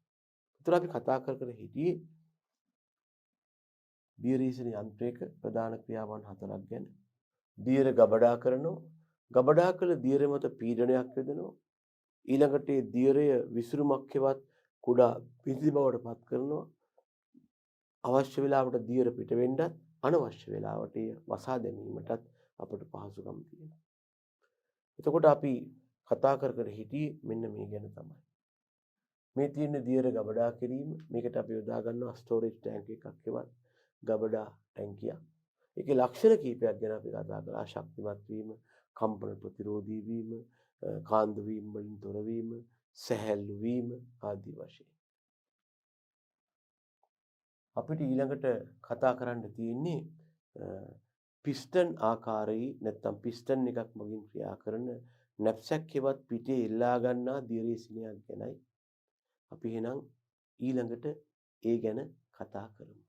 ඒතර අපි කතා කර හිටියේ දියර ඉසන යන්ත්‍රයක ප්‍රධාන ක්‍රියාවන් හතරක් ගැන. දියර ගබඩා කරනවා. ගබඩා කළ දියර මත පීඩනයක් යොදනවා. ඊළඟට ඒ දියරය විසුරුමක් හෙවත් කුඩා පිසි බවට පත් කරනවා. අවශ්‍ය වෙලාවට දියර පිට වෙන්නත් අනවශ්‍ය වෙලාවට වසා දැමීමටත් අපට පහසුකම් තියෙනවා. එතකොට අපි කතා කර හිටියේ මෙන්න මේ ගැන තමයි. මේ තියෙන දියර ගබඩා කිරීම මේකට අපි යොදා ගන්නවා ස්ටෝරේජ් ටැංක් එකක් හෙවත් ගබඩා ටැංකියක්. ඒකේ ලක්ෂණ කීපයක් ගැන අපි කතා කළා. ශක්තිමත් වීම, කම්පන ප්‍රතිරෝධී වීම, කාන්ද වීම වලින් තොර වීම, සැහැල්ලු වීම ආදී වශයෙන්. අපිට ඊළඟට කතා කරන්න තියෙන්නේ පිස්ටන් ආකාරයේ නැත්නම් පිස්ටන් එකක් මගින් ක්‍රියා කරන නැප්සැක් හෙවත් පිටේ එල්ලා ගන්නා දියරේසිනයක් ගැනයි. අපි එහෙනම් ඊළඟට ඒ ගැන කතා කරමු.